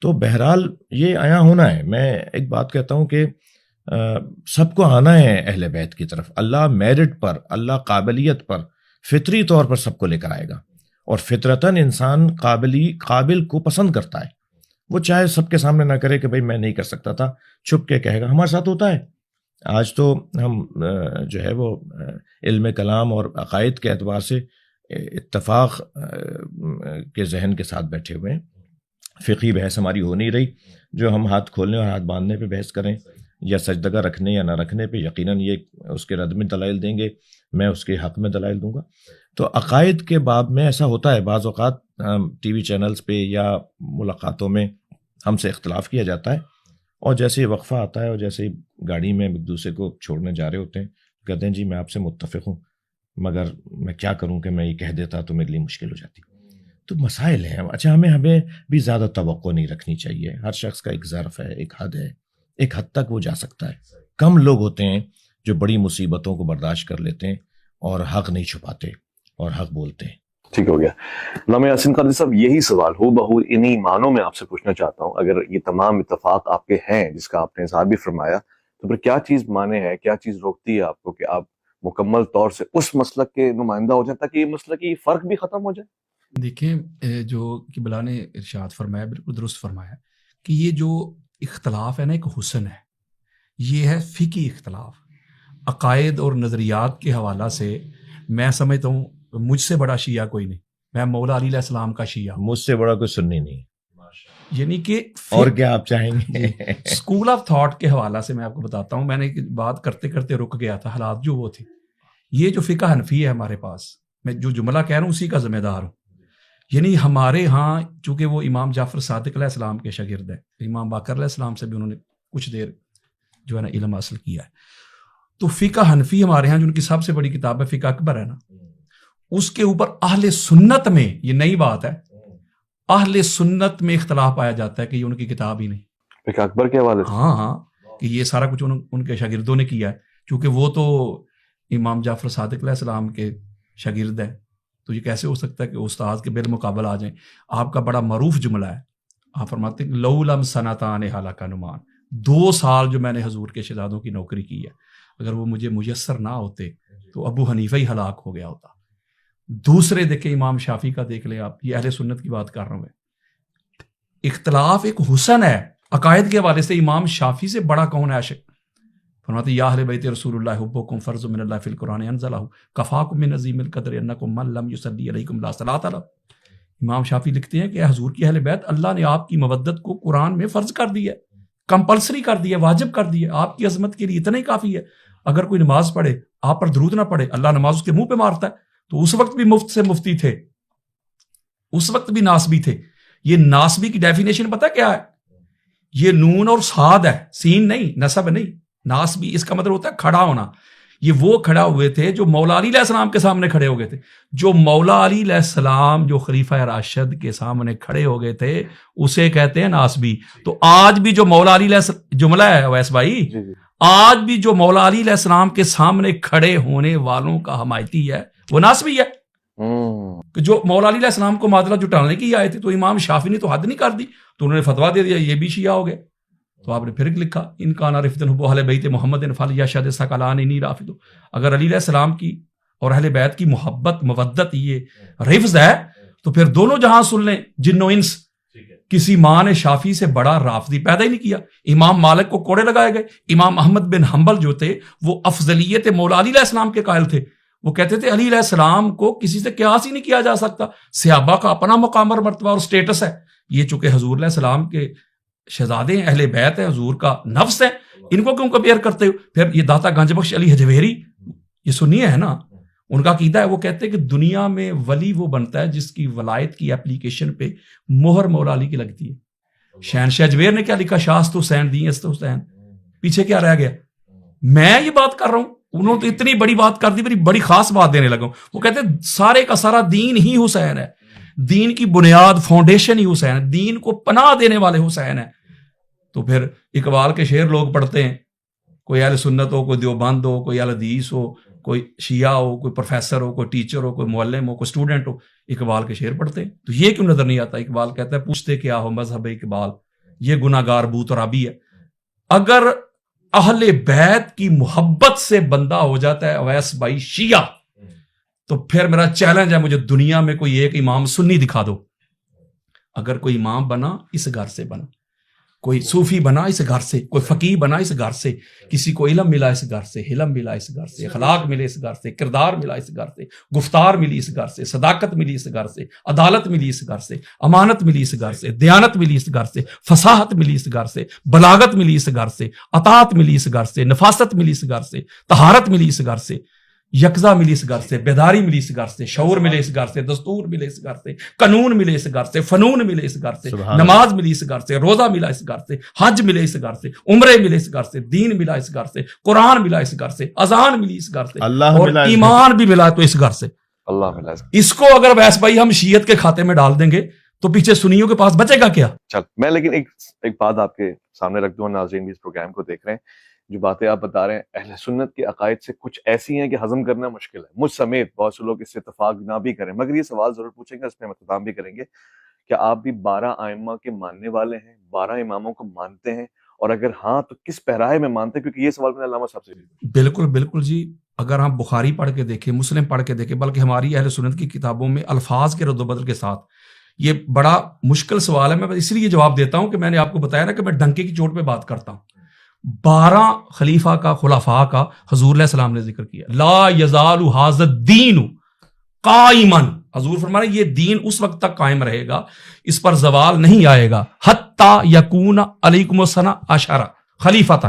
تو بہرحال یہ آیا ہونا ہے. میں ایک بات کہتا ہوں کہ سب کو آنا ہے اہل بیت کی طرف. اللہ میرٹ پر، اللہ قابلیت پر، فطری طور پر سب کو لے کر آئے گا، اور فطرتاً انسان قابل کو پسند کرتا ہے. وہ چاہے سب کے سامنے نہ کرے کہ بھئی میں نہیں کر سکتا تھا، چھپ کے کہے گا. ہمارے ساتھ ہوتا ہے. آج تو ہم جو ہے وہ علم کلام اور عقائد کے اعتبار سے اتفاق کے ذہن کے ساتھ بیٹھے ہوئے ہیں. فقہی بحث ہماری ہو نہیں رہی، جو ہم ہاتھ کھولنے اور ہاتھ باندھنے پہ بحث کریں یا سجدگاہ رکھنے یا نہ رکھنے پہ، یقیناً یہ اس کے رد میں دلائل دیں گے، میں اس کے حق میں دلائل دوں گا. تو عقائد کے باب میں ایسا ہوتا ہے، بعض اوقات ٹی وی چینلز پہ یا ملاقاتوں میں ہم سے اختلاف کیا جاتا ہے، اور جیسے ہی وقفہ آتا ہے اور جیسے ہی گاڑی میں ایک دوسرے کو چھوڑنے جا رہے ہوتے ہیں، کہتے ہیں جی میں آپ سے متفق ہوں، مگر میں کیا کروں کہ میں یہ کہہ دیتا تو میرے لیے مشکل ہو جاتی. تو مسائل ہیں. اچھا، ہمیں بھی زیادہ توقع نہیں رکھنی چاہیے. ہر شخص کا ایک ظرف ہے، ایک حد ہے، ایک حد تک وہ جا سکتا ہے. کم لوگ ہوتے ہیں جو بڑی مصیبتوں کو برداشت کر لیتے ہیں اور حق نہیں چھپاتے اور حق بولتے ہیں. ٹھیک ہو گیا. علامہ یاسین قادری صاحب، یہی سوال ہو بہو انہی معنوں میں آپ سے پوچھنا چاہتا ہوں. اگر یہ تمام اتفاق آپ کے ہیں جس کا آپ نے اظہار بھی فرمایا، تو پھر کیا چیز مانے ہے، کیا چیز روکتی ہے آپ کو کہ آپ مکمل طور سے اس مسلک کے نمائندہ ہو جائیں تاکہ یہ مسلکی فرق بھی ختم ہو جائے؟ دیکھیں، جو قبلہ نے ارشاد فرمایا بالکل درست فرمایا کہ یہ جو اختلاف ہے نا، ایک حسن ہے. یہ ہے فقہی اختلاف. عقائد اور نظریات کے حوالہ سے میں سمجھتا ہوں مجھ سے بڑا شیعہ کوئی نہیں. میں مولا علی علیہ السلام کا شیعہ ہوں. مجھ سے بڑا کوئی سنی نہیں. یعنی کہ اور کیا آپ چاہیں گے؟ اسکول آف تھاٹ کے حوالہ سے میں آپ کو بتاتا ہوں. میں نے بات کرتے کرتے رک گیا تھا، حالات جو وہ تھے. یہ جو فقہ حنفی ہے ہمارے پاس، میں جو جملہ کہہ رہا ہوں اسی کا ذمہ دار ہوں. یعنی ہمارے ہاں چونکہ وہ امام جعفر صادق علیہ السلام کے شاگرد ہیں، امام باقر علیہ السلام سے بھی انہوں نے کچھ دیر جو ہے نا علم حاصل کیا ہے. تو فقہ حنفی ہمارے ہاں جو ان کی سب سے بڑی کتاب ہے فقہ اکبر ہے نا، اس کے اوپر اہل سنت میں، یہ نئی بات ہے، اہل سنت میں اختلاف پایا جاتا ہے کہ یہ ان کی کتاب ہی نہیں. فقہ اکبر کے حوالے سے؟ ہاں کہ یہ سارا کچھ ان کے شاگردوں نے کیا ہے، چونکہ وہ تو امام جعفر صادق علیہ السلام کے شاگرد ہیں. تو یہ کیسے ہو سکتا ہے کہ استاد کے بالمقابل آ جائیں؟ آپ کا بڑا معروف جملہ ہے، آپ فرماتے ہیں لو لم سنتان ہلاک نمان، 2 سال جو میں نے حضور کے شہزادوں کی نوکری کی ہے، اگر وہ مجھے میسر نہ ہوتے تو ابو حنیفہ ہی ہلاک ہو گیا ہوتا. دوسرے دیکھیں امام شافعی کا دیکھ لیں آپ، یہ اہل سنت کی بات کر رہا ہوں میں. اختلاف ایک حسن ہے. عقائد کے حوالے سے امام شافعی سے بڑا کون ہے؟ فرماتے یا اہل بیت رسول اللہ حبکم فرض من اللہ فی القرآن انزلہ کفاکم من عظیم القدر انکم من لم یصلی علیکم لا صلاۃ علیہ. امام شافعی لکھتے ہیں کہ اے حضور کی اہل بیت، اللہ نے آپ کی مودت کو قرآن میں فرض کر دیا ہے، کمپلسری کر دیا، واجب کر دیا. آپ کی عظمت کے لیے اتنا ہی کافی ہے. اگر کوئی نماز پڑھے، آپ پر درود نہ پڑھے، اللہ نماز اس کے منہ پہ مارتا ہے. تو اس وقت بھی مفت سے مفتی تھے، اس وقت بھی ناسبی تھے. یہ ناسبی کی ڈیفینیشن پتہ کیا ہے؟ یہ نون اور صاد ہے، سین نہیں، نسب نہیں. ناسبی اس کا مطلب ہوتا ہے کھڑا ہونا. یہ وہ کھڑا ہوئے تھے جو مولا علی علیہ السلام کے سامنے کھڑے ہو گئے تھے. جو مولا علی علیہ السلام جو خلیفہ راشد کے سامنے کھڑے ہو گئے تھے اسے کہتے ہیں ناسبی. تو آج بھی جو مولا علی علیہ جملہ ہے ویس بھائی، آج بھی جو مولا علی علیہ السلام کے سامنے کھڑے ہونے والوں کا حمایتی ہے وہ ناسبی ہے. کہ جو مولا علی علیہ السلام کو معادلہ جٹانے کی آئے تھے، تو امام شافعی نے تو حد نہیں کر دی، تو انہوں نے فتویٰ دے دیا یہ بھی شیعہ ہو گئے. تو آپ نے پھر لکھا ان کان رفدن حب اہل بیت محمد فلیشہد ثقلان انی رافض. اگر علی علیہ السلام کی اور اہل بیت کی محبت مودت یہ رفض ہے تو پھر دونوں جہاں سن لیں، جن و انس. کسی ماں نے شافعی سے بڑا رافضی پیدا ہی نہیں کیا. امام مالک کو کوڑے لگائے گئے. امام احمد بن حنبل جو تھے وہ افضلیت مولا علی علیہ السلام کے قائل تھے. وہ کہتے تھے علی علیہ السلام کو کسی سے قیاس ہی نہیں کیا جا سکتا. صحابہ کا اپنا مقام اور مرتبہ اور سٹیٹس ہے. یہ چونکہ حضور علیہ السلام کے شہزادے ہیں، اہل بیت ہیں، حضور کا نفس ہے، ان کو کیوں کمپیئر کرتے ہو؟ پھر یہ داتا گنج بخش علی حجویری، یہ سنیے ہے نا، ان کا عقیدہ ہے، وہ کہتے ہیں کہ دنیا میں ولی وہ بنتا ہے جس کی ولایت کی اپلیکیشن پہ مہر مولا علی کی لگتی ہے. شہنشاہ اجمیر نے کیا لکھا؟ شاست حسین دیں است حسین. پیچھے کیا رہ گیا؟ میں یہ بات کر رہا ہوں، انہوں نے تو اتنی بڑی بات کر دی، بڑی خاص بات دینے لگا. وہ کہتے ہیں سارے کا سارا دین ہی حسین ہے، دین کی بنیاد فاؤنڈیشن ہی حسین ہے، دین کو پناہ دینے والے حسین ہیں. تو پھر اقبال کے شعر لوگ پڑھتے ہیں، کوئی اہل سنت ہو، کوئی دیوبند ہو، کوئی اہل حدیث ہو، کوئی شیعہ ہو، کوئی پروفیسر ہو، کوئی ٹیچر ہو، کوئی معلم ہو، کوئی اسٹوڈنٹ ہو، اقبال کے شعر پڑھتے ہیں. تو یہ کیوں نظر نہیں آتا؟ اقبال کہتا ہے پوچھتے کیا ہو مذہب اقبال، یہ گناہ گار بو ترابی ہے. اگر اہل بیت کی محبت سے بندہ ہو جاتا ہے اویس بھائی شیعہ، تو پھر میرا چیلنج ہے، مجھے دنیا میں کوئی ایک امام سنی دکھا دو. اگر کوئی امام بنا اس گھر سے بنا، کوئی صوفی بنا اس گھر سے، کوئی فقیہ بنا اس گھر سے، کسی کو علم ملا اس گھر سے، حلم ملا اس گھر سے، اخلاق ملے اس گھر سے، کردار ملا اس گھر سے، گفتار ملی اس گھر سے، صداقت ملی اس گھر سے، عدالت ملی اس گھر سے، امانت ملی اس گھر سے، دیانت ملی اس گھر سے، فصاحت ملی اس گھر سے، بلاغت ملی اس گھر سے، اطاعت ملی اس گھر سے، نفاست ملی اس گھر سے، طہارت ملی اس گھر سے، یکزا ملی اس گھر سے، بیداری ملی اس گھر سے، شعور ملے اس گھر سے، دستور ملے اس گھر سے، قانون ملے اس گھر سے، فنون ملے اس گھر سے، نماز ملی اس گھر سے، روزہ ملا اس گھر سے، حج ملے اس گھر سے، عمرے ملے اس گھر سے، دین ملا اس گھر سے، قرآن ملا اس گھر سے، اذان ملی اس گھر سے، اور ایمان بھی ملا تو اس گھر سے. اللہ ملا. اس کو اگر ویس بھائی ہم شیعت کے کھاتے میں ڈال دیں گے تو پیچھے سنیوں کے پاس بچے گا کیا؟ چل میں لیکن ایک بات آپ کے سامنے رکھ دوں، ناظرین بھی اس پروگرام کو دیکھ رہے ہیں. جو باتیں آپ بتا رہے ہیں اہل سنت کے عقائد سے کچھ ایسی ہیں کہ ہضم کرنا مشکل ہے، مجھ سمیت بہت سے لوگ اس سے اتفاق نہ بھی کریں، مگر یہ سوال ضرور پوچھیں گے، اس میں اختتام بھی کریں گے. کیا آپ بھی 12 ائمہ کے ماننے والے ہیں، 12 اماموں کو مانتے ہیں؟ اور اگر ہاں تو کس پیرائے میں مانتے ہیں؟ کیونکہ یہ سوال میں نے علامہ صاحب سے بھی. بالکل بالکل جی. اگر ہم بخاری پڑھ کے دیکھیں، مسلم پڑھ کے دیکھیں، بلکہ ہماری اہل سنت کی کتابوں میں الفاظ کے رد و بدل کے ساتھ، یہ بڑا مشکل سوال ہے. میں اس لیے جواب دیتا ہوں کہ میں نے آپ کو بتایا نا کہ میں ڈنکے کی چوٹ پہ بات کرتا ہوں. 12 خلیفہ کا، خلفاء کا حضور علیہ السلام نے ذکر کیا. لا یزال ھذا الدین قائما، حضور فرما رہے ہیں یہ دین اس وقت تک قائم رہے گا، اس پر زوال نہیں آئے گا. حتی یکون علیکم السنہ عشرہ خلیفۃ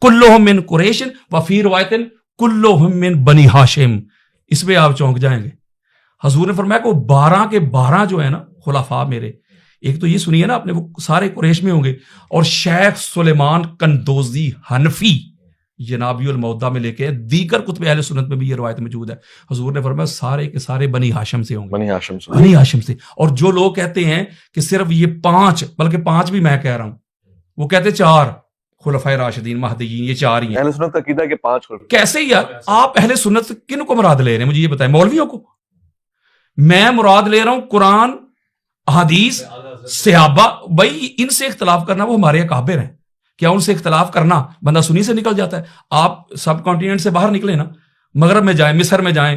کلہم من قریش وفی روایت کلہم من بنی ہاشم. اس پہ آپ چونک جائیں گے. حضور نے فرمایا کہ وہ 12 کے 12 جو ہے نا خلفاء میرے، ایک تو یہ سنیے نا اپنے، وہ سارے قریش میں ہوں گے، اور شیخ سلیمان قندوزی حنفی جنابی المودہ میں لے کے دیگر کتب اہل سنت میں بھی یہ روایت موجود ہے. حضور نے فرمایا سارے کے سارے بنی ہاشم سے ہوں گے، بنی ہاشم سے. اور جو لوگ کہتے ہیں کہ صرف یہ 5، بلکہ 5 بھی میں کہہ رہا ہوں، وہ کہتے 4 خلفائے راشدین مہدیین، یہ 4 ہی ہیں. اہل سنت کا عقیدہ ہے کہ 5 خلفائے. کیسے یار آپ اہل سنت کن کو مراد لے رہے ہیں؟ مجھے یہ بتائیں. مولویوں کو؟ میں مراد لے رہا ہوں قرآن، احادیث، صحابہ. بھائی ان سے اختلاف کرنا وہ ہمارے اکابر ہیں. کیا ان سے اختلاف کرنا بندہ سنی سے نکل جاتا ہے؟ آپ سب کانٹیننٹ سے باہر نکلے نا، مغرب میں جائیں، مصر میں جائیں،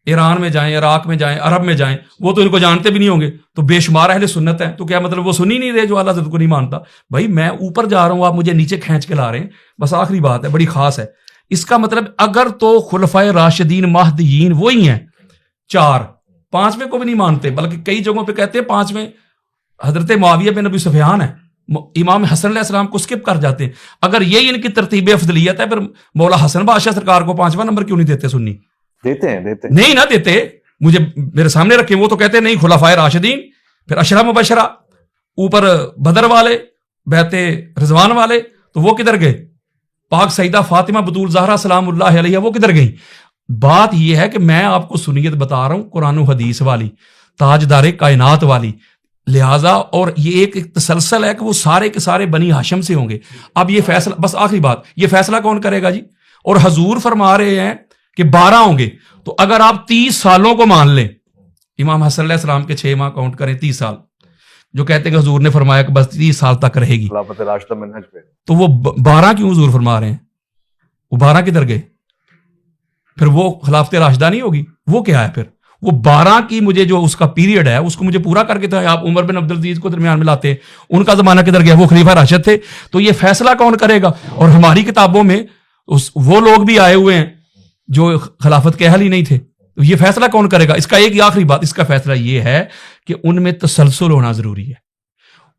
ایران میں جائیں، عراق میں جائیں، عرب میں جائیں، وہ تو ان کو جانتے بھی نہیں ہوں گے، تو بے شمار اہل سنت ہیں. تو کیا مطلب وہ سن ہی نہیں رہے جو اعلیٰ حضرت کو نہیں مانتا؟ بھائی میں اوپر جا رہا ہوں، آپ مجھے نیچے کھینچ کے لا رہے ہیں. بس آخری بات ہے، بڑی خاص ہے. اس کا مطلب اگر تو خلفائے راشدین مہدیین وہی ہیں 4، 5ویں کو بھی نہیں مانتے، بلکہ کئی جگہوں پہ کہتے ہیں 5ویں حضرت معاویہ بن ابی سفیان ہے، امام حسن علیہ السلام کو سکپ کر جاتے ہیں. اگر یہی ان کی ترتیب افضلیت ہے، پھر مولا حسن بادشاہ سرکار کو 5واں نمبر کیوں نہیں دیتے سنی؟ دیتے ہیں نہیں نہ دیتے، مجھے میرے سامنے رکھے. وہ تو کہتے ہیں نہیں خلفائے راشدین، پھر اشرا مبشرہ، اوپر بدر والے، بیعت رضوان والے، تو وہ کدھر گئے؟ پاک سیدہ فاطمہ بطول زہرا سلام اللہ علیہ وہ کدھر گئیں؟ بات یہ ہے کہ میں آپ کو سنیت بتا رہا ہوں، قرآن و حدیث والی، تاجدار کائنات والی، لہٰذا اور یہ ایک تسلسل ہے کہ وہ سارے کے سارے بنی ہاشم سے ہوں گے. اب یہ فیصلہ، بس آخری بات، یہ فیصلہ کون کرے گا جی؟ اور حضور فرما رہے ہیں کہ 12 ہوں گے. تو اگر آپ 30 سالوں کو مان لیں، امام حسن علیہ السلام کے 6 ماہ کاؤنٹ کریں، 30 سال جو کہتے ہیں کہ حضور نے فرمایا کہ بس 30 سال تک رہے گی، خلافت راشدہ منہج پہ، تو وہ 12 کیوں حضور فرما رہے ہیں؟ وہ 12 کدھر گئے؟ پھر وہ خلافت راشدہ نہیں ہوگی، وہ کیا ہے پھر؟ وہ 12 کی مجھے جو اس کا پیریڈ ہے اس کو مجھے پورا کر کے تو آپ عمر بن عبدالعزیز کو درمیان میں لاتے ہیں، ان کا زمانہ کدھر گیا؟ وہ خلیفہ راشد تھے. تو یہ فیصلہ کون کرے گا؟ اور ہماری کتابوں میں وہ لوگ بھی آئے ہوئے ہیں جو خلافت کے اہل ہی نہیں تھے. یہ فیصلہ کون کرے گا؟ اس کا ایک آخری بات، اس کا فیصلہ یہ ہے کہ ان میں تسلسل ہونا ضروری ہے.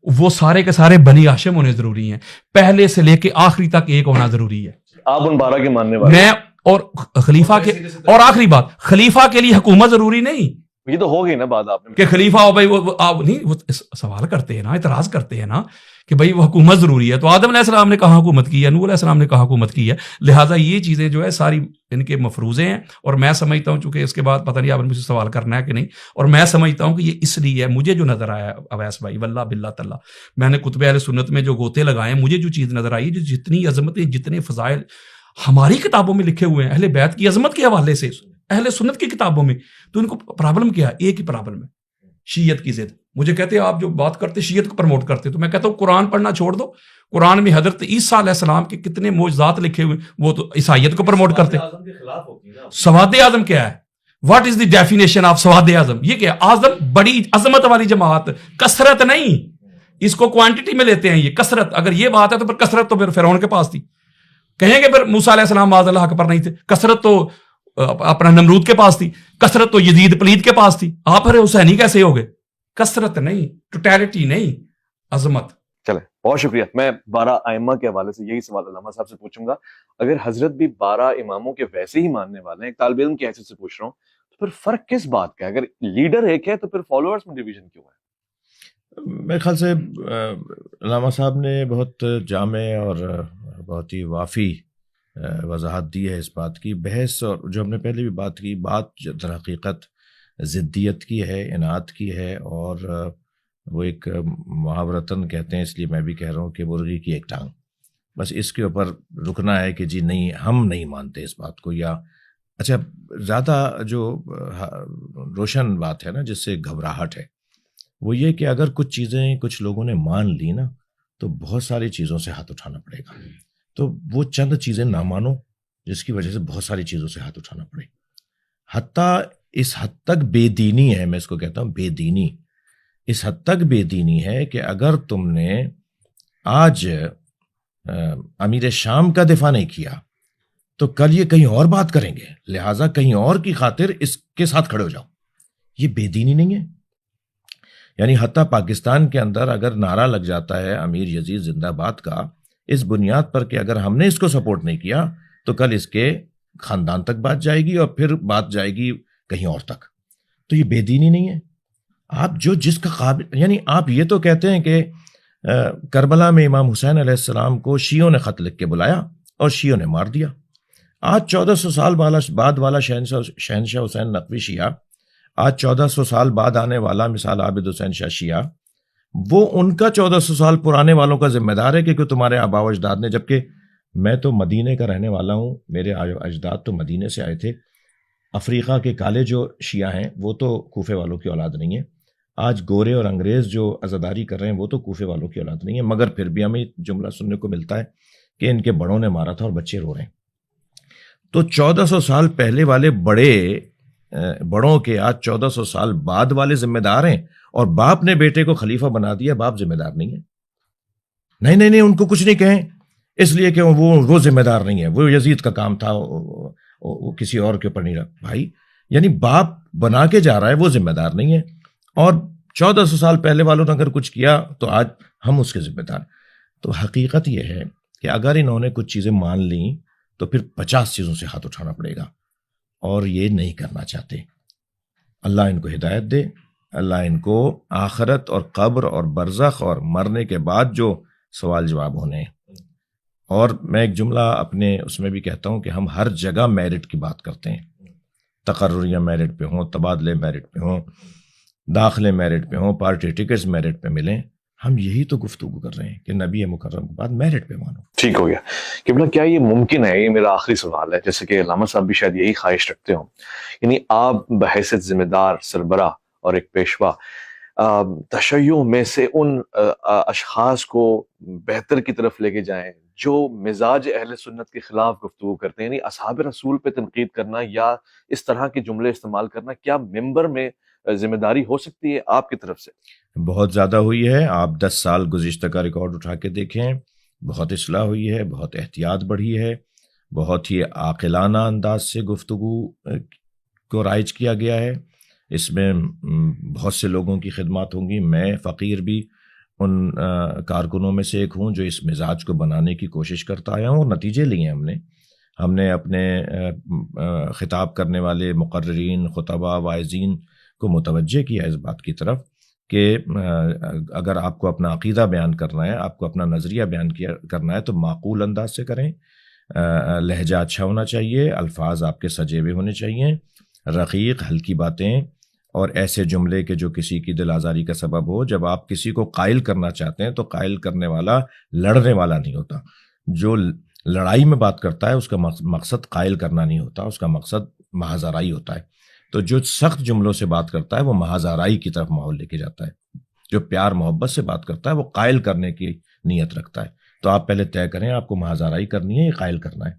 وہ سارے کے سارے بنی ہاشم ہونے ضروری ہیں، پہلے سے لے کے آخری تک ایک ہونا ضروری ہے. آپ ان 12 کے ماننے والے میں اور خلیفہ کے، اور آخری بات، خلیفہ کے لیے حکومت ضروری نہیں. یہ تو ہو گئی نا بات آپ نے کہ خلیفہ ہو بھائی، وہ آپ نہیں، وہ سوال کرتے ہیں نا، اعتراض کرتے ہیں نا کہ بھائی وہ حکومت ضروری ہے. تو آدم علیہ السلام نے کہاں حکومت کی ہے؟ نوح علیہ السلام نے کہاں حکومت کی ہے؟ لہٰذا یہ چیزیں جو ہے ساری ان کے مفروضے ہیں. اور میں سمجھتا ہوں، چونکہ اس کے بعد پتہ نہیں آپ نے مجھ سے سوال کرنا ہے کہ نہیں، اور میں سمجھتا ہوں کہ یہ اس لیے ہے، مجھے جو نظر آیا اویس بھائی واللہ باللہ تعالیٰ، میں نے کتب اہل سنت میں جو گوتے لگائے ہیں، مجھے جو چیز نظر آئی، جو جتنی عظمتیں، جتنے فضائل ہماری کتابوں میں لکھے ہوئے ہیں اہل بیت کی عظمت کے حوالے سے اہل سنت کی کتابوں میں، تو ان کو پرابلم کیا ہے؟ ایک ہی پرابلم ہے، شیعت کی ضد. مجھے کہتے ہیں آپ جو بات کرتے شیعت کو پروموٹ کرتے، تو میں کہتا ہوں قرآن پڑھنا چھوڑ دو. قرآن میں حضرت عیسیٰ علیہ السلام کے کتنے معجزات لکھے ہوئے، وہ تو عیسائیت کو پروموٹ کرتے. سواد اعظم کیا ہے؟ What is the definition of سواد اعظم؟ یہ کیا ہے؟ اعظم بڑی عظمت والی جماعت، کثرت نہیں. اس کو کوانٹٹی میں لیتے ہیں، یہ کثرت. اگر یہ بات ہے تو پھر کثرت تو پھر فرعون کے پاس تھی. کہیں گے پھر موسیٰ علیہ السلام معاذ اللہ حق پر نہیں تھے. کثرت تو اپنا نمرود کے پاس تھی، کثرت تو یزید پلید کے پاس تھی. آپ پھر حسینی کیسے ہو گئے؟ کثرت نہیں، ٹوٹیلٹی نہیں، عظمت. چلے، بہت شکریہ. میں 12 ائمہ کے حوالے سے یہی سوال علامہ صاحب سے پوچھوں گا. اگر حضرت بھی 12 اماموں کے ویسے ہی ماننے والے ہیں، ایک طالب علم کی حیثیت سے پوچھ رہا ہوں، تو پھر فرق کس بات کا ہے؟ اگر لیڈر ایک ہے تو پھر فالوورز میں ڈویژن کیوں ہے؟ میرے خیال سے علامہ صاحب نے بہت جامع اور بہت ہی وافی وضاحت دی ہے اس بات کی. بحث اور جو ہم نے پہلے بھی بات کی، بات در حقیقت ضدیت کی ہے، انات کی ہے، اور وہ ایک محاورتاً کہتے ہیں، اس لیے میں بھی کہہ رہا ہوں کہ مرغی کی ایک ٹانگ. بس اس کے اوپر رکنا ہے کہ جی نہیں، ہم نہیں مانتے اس بات کو. یا اچھا، زیادہ جو روشن بات ہے نا جس سے گھبراہٹ ہے، وہ یہ کہ اگر کچھ چیزیں کچھ لوگوں نے مان لی نا تو بہت ساری چیزوں سے ہاتھ اٹھانا پڑے گا. تو وہ چند چیزیں نہ مانو جس کی وجہ سے بہت ساری چیزوں سے ہاتھ اٹھانا پڑے. حتیٰ اس حد تک بے دینی ہے، میں اس کو کہتا ہوں بے دینی، اس حد تک بے دینی ہے کہ اگر تم نے آج امیر شام کا دفاع نہیں کیا تو کل یہ کہیں اور بات کریں گے، لہٰذا کہیں اور کی خاطر اس کے ساتھ کھڑے ہو جاؤ. یہ بے دینی نہیں ہے؟ یعنی حتیٰ پاکستان کے اندر اگر نعرہ لگ جاتا ہے امیر یزید زندہ باد کا، اس بنیاد پر کہ اگر ہم نے اس کو سپورٹ نہیں کیا تو کل اس کے خاندان تک بات جائے گی اور پھر بات جائے گی کہیں اور تک. تو یہ بے دینی نہیں ہے؟ آپ جو جس کا قابل، یعنی آپ یہ تو کہتے ہیں کہ کربلا میں امام حسین علیہ السلام کو شیعوں نے خط لکھ کے بلایا اور شیعوں نے مار دیا. آج 1400 سال بعد والا شہنشاہ حسین نقوی شیعہ، آج 1400 سال بعد آنے والا مثال عابد حسین شاہ شیعہ، وہ ان کا 1400 سال پرانے والوں کا ذمہ دار ہے کہ تمہارے آبا و اجداد نے، جبکہ میں تو مدینے کا رہنے والا ہوں، میرے اجداد تو مدینے سے آئے تھے. افریقہ کے کالے جو شیعہ ہیں وہ تو کوفے والوں کی اولاد نہیں ہے. آج گورے اور انگریز جو عزاداری کر رہے ہیں وہ تو کوفے والوں کی اولاد نہیں ہے، مگر پھر بھی ہمیں جملہ سننے کو ملتا ہے کہ ان کے بڑوں نے مارا تھا اور بچے رو رہے ہیں. تو 1400 سال پہلے والے بڑے بڑوں کے آج 1400 سال بعد والے ذمہ دار ہیں، اور باپ نے بیٹے کو خلیفہ بنا دیا، باپ ذمہ دار نہیں ہے. نہیں ان کو کچھ نہیں کہیں، اس لیے کہ وہ ذمہ دار نہیں ہے، وہ یزید کا کام تھا، وہ کسی اور کے اوپر نہیں رہا. بھائی یعنی باپ بنا کے جا رہا ہے، وہ ذمہ دار نہیں ہے، اور 1400 سال پہلے والوں نے اگر کچھ کیا تو آج ہم اس کے ذمہ دار. تو حقیقت یہ ہے کہ اگر انہوں نے کچھ چیزیں مان لیں تو پھر 50 چیزوں سے ہاتھ اٹھانا پڑے گا، اور یہ نہیں کرنا چاہتے. اللہ ان کو ہدایت دے، اللہ ان کو آخرت اور قبر اور برزخ اور مرنے کے بعد جو سوال جواب ہونے ہیں. اور میں ایک جملہ اپنے اس میں بھی کہتا ہوں کہ ہم ہر جگہ میرٹ کی بات کرتے ہیں، تقرریاں میرٹ پہ ہوں، تبادلے میرٹ پہ ہوں، داخلے میرٹ پہ ہوں، پارٹی ٹکٹس میرٹ پہ ملیں. ہم یہی تو گفتگو کر رہے ہیں کہ نبی مکرم کے بعد میرٹ پہ مانو. ٹھیک ہو گیا. قبلہ کیا یہ ممکن ہے، یہ میرا آخری سوال ہے، جیسے کہ علامہ صاحب بھی شاید یہی خواہش رکھتے ہوں، یعنی آپ بحیثیت ذمہ دار سربراہ اور ایک پیشوا تشیع میں سے ان اشخاص کو بہتر کی طرف لے کے جائیں جو مزاج اہل سنت کے خلاف گفتگو کرتے ہیں، یعنی اصحاب رسول پہ تنقید کرنا یا اس طرح کے جملے استعمال کرنا، کیا ممبر میں ذمہ داری ہو سکتی ہے آپ کی طرف سے؟ بہت زیادہ ہوئی ہے. آپ 10 سال گزشتہ کا ریکارڈ اٹھا کے دیکھیں، بہت اصلاح ہوئی ہے، بہت احتیاط بڑھی ہے، بہت ہی عاقلانہ انداز سے گفتگو کو رائج کیا گیا ہے. اس میں بہت سے لوگوں کی خدمات ہوں گی. میں فقیر بھی ان کارکنوں میں سے ایک ہوں جو اس مزاج کو بنانے کی کوشش کرتا آیا ہوں، اور نتیجے لیے ہم نے اپنے خطاب کرنے والے مقررین، خطباء، واعظین کو متوجہ کیا اس بات کی طرف کہ اگر آپ کو اپنا عقیدہ بیان کرنا ہے، آپ کو اپنا نظریہ بیان کرنا ہے تو معقول انداز سے کریں. لہجہ اچھا ہونا چاہیے، الفاظ آپ کے سجے ہوئے ہونے چاہیے، رقیق ہلکی باتیں، اور ایسے جملے کہ جو کسی کی دل آزاری کا سبب ہو. جب آپ کسی کو قائل کرنا چاہتے ہیں تو قائل کرنے والا لڑنے والا نہیں ہوتا. جو لڑائی میں بات کرتا ہے اس کا مقصد قائل کرنا نہیں ہوتا، اس کا مقصد محض آرائی ہوتا ہے. تو جو سخت جملوں سے بات کرتا ہے وہ محض آرائی کی طرف ماحول لے کے جاتا ہے. جو پیار محبت سے بات کرتا ہے وہ قائل کرنے کی نیت رکھتا ہے. تو آپ پہلے طے کریں آپ کو محض آرائی کرنی ہے یا قائل کرنا ہے،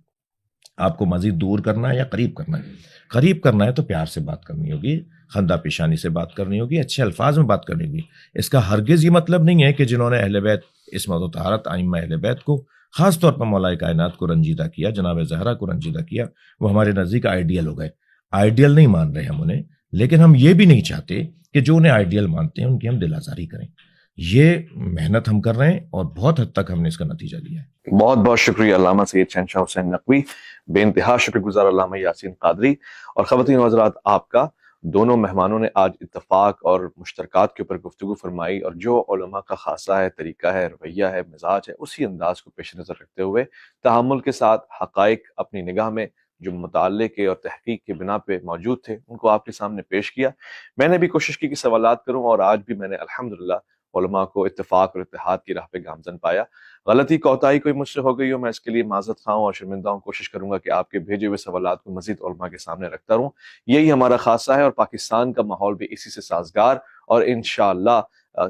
آپ کو مزید دور کرنا ہے یا قریب کرنا ہے. قریب کرنا ہے تو پیار سے بات کرنی ہوگی، خندہ پیشانی سے بات کرنی ہوگی، اچھے الفاظ میں بات کرنی ہوگی. اس کا ہرگز یہ مطلب نہیں ہے کہ جنہوں نے اہل بیت عصمت و طہارت ائمہ اہل بیت کو، خاص طور پر مولا کائنات کو رنجیدہ کیا، جناب زہرا کو رنجیدہ کیا، وہ ہمارے نزدیک آئیڈیل ہو گئے. آئیڈیل نہیں مان رہے ہم انہیں، لیکن ہم یہ بھی نہیں چاہتے کہ جو انہیں آئیڈیل مانتے ہیں ان کی ہم دل آزاری کریں. یہ محنت ہم کر رہے ہیں اور بہت حد تک ہم نے اس کا نتیجہ لیا ہے. بہت بہت شکریہ علامہ سید شہنشاہ حسین نقوی، بے انتہا شکر گزار علامہ یاسین قادری. اور خواتین و حضرات، آپ کا دونوں مہمانوں نے آج اتفاق اور مشترکات کے اوپر گفتگو فرمائی، اور جو علماء کا خاصہ ہے، طریقہ ہے، رویہ ہے، مزاج ہے، اسی انداز کو پیش نظر رکھتے ہوئے تحمل کے ساتھ حقائق اپنی نگاہ میں جو مطالعے کے اور تحقیق کے بنا پہ موجود تھے ان کو آپ کے سامنے پیش کیا. میں نے بھی کوشش کی کہ سوالات کروں، اور آج بھی میں نے الحمدللہ علماء کو اتفاق اور اتحاد کی راہ پہ گامزن پایا. غلطی کوتاہی کوئی مجھ سے ہو گئی ہو، میں اس کے لیے معذرت خواہ ہوں اور شرمندہ ہوں. کوشش کروں گا کہ آپ کے بھیجے ہوئے سوالات کو مزید علماء کے سامنے رکھتا رہوں. یہی ہمارا خاصہ ہے، اور پاکستان کا ماحول بھی اسی سے سازگار اور انشاءاللہ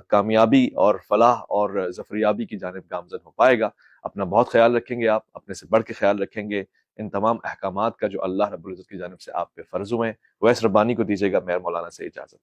کامیابی اور فلاح اور ظفریابی کی جانب گامزن ہو پائے گا. اپنا بہت خیال رکھیں گے، آپ اپنے سے بڑھ کے خیال رکھیں گے. ان تمام احکامات کا جو اللہ رب العزت کی جانب سے آپ پہ فرض ہوئے ہیں، ویس ربانی کو دیجیے گا مہر مولانا سے اجازت.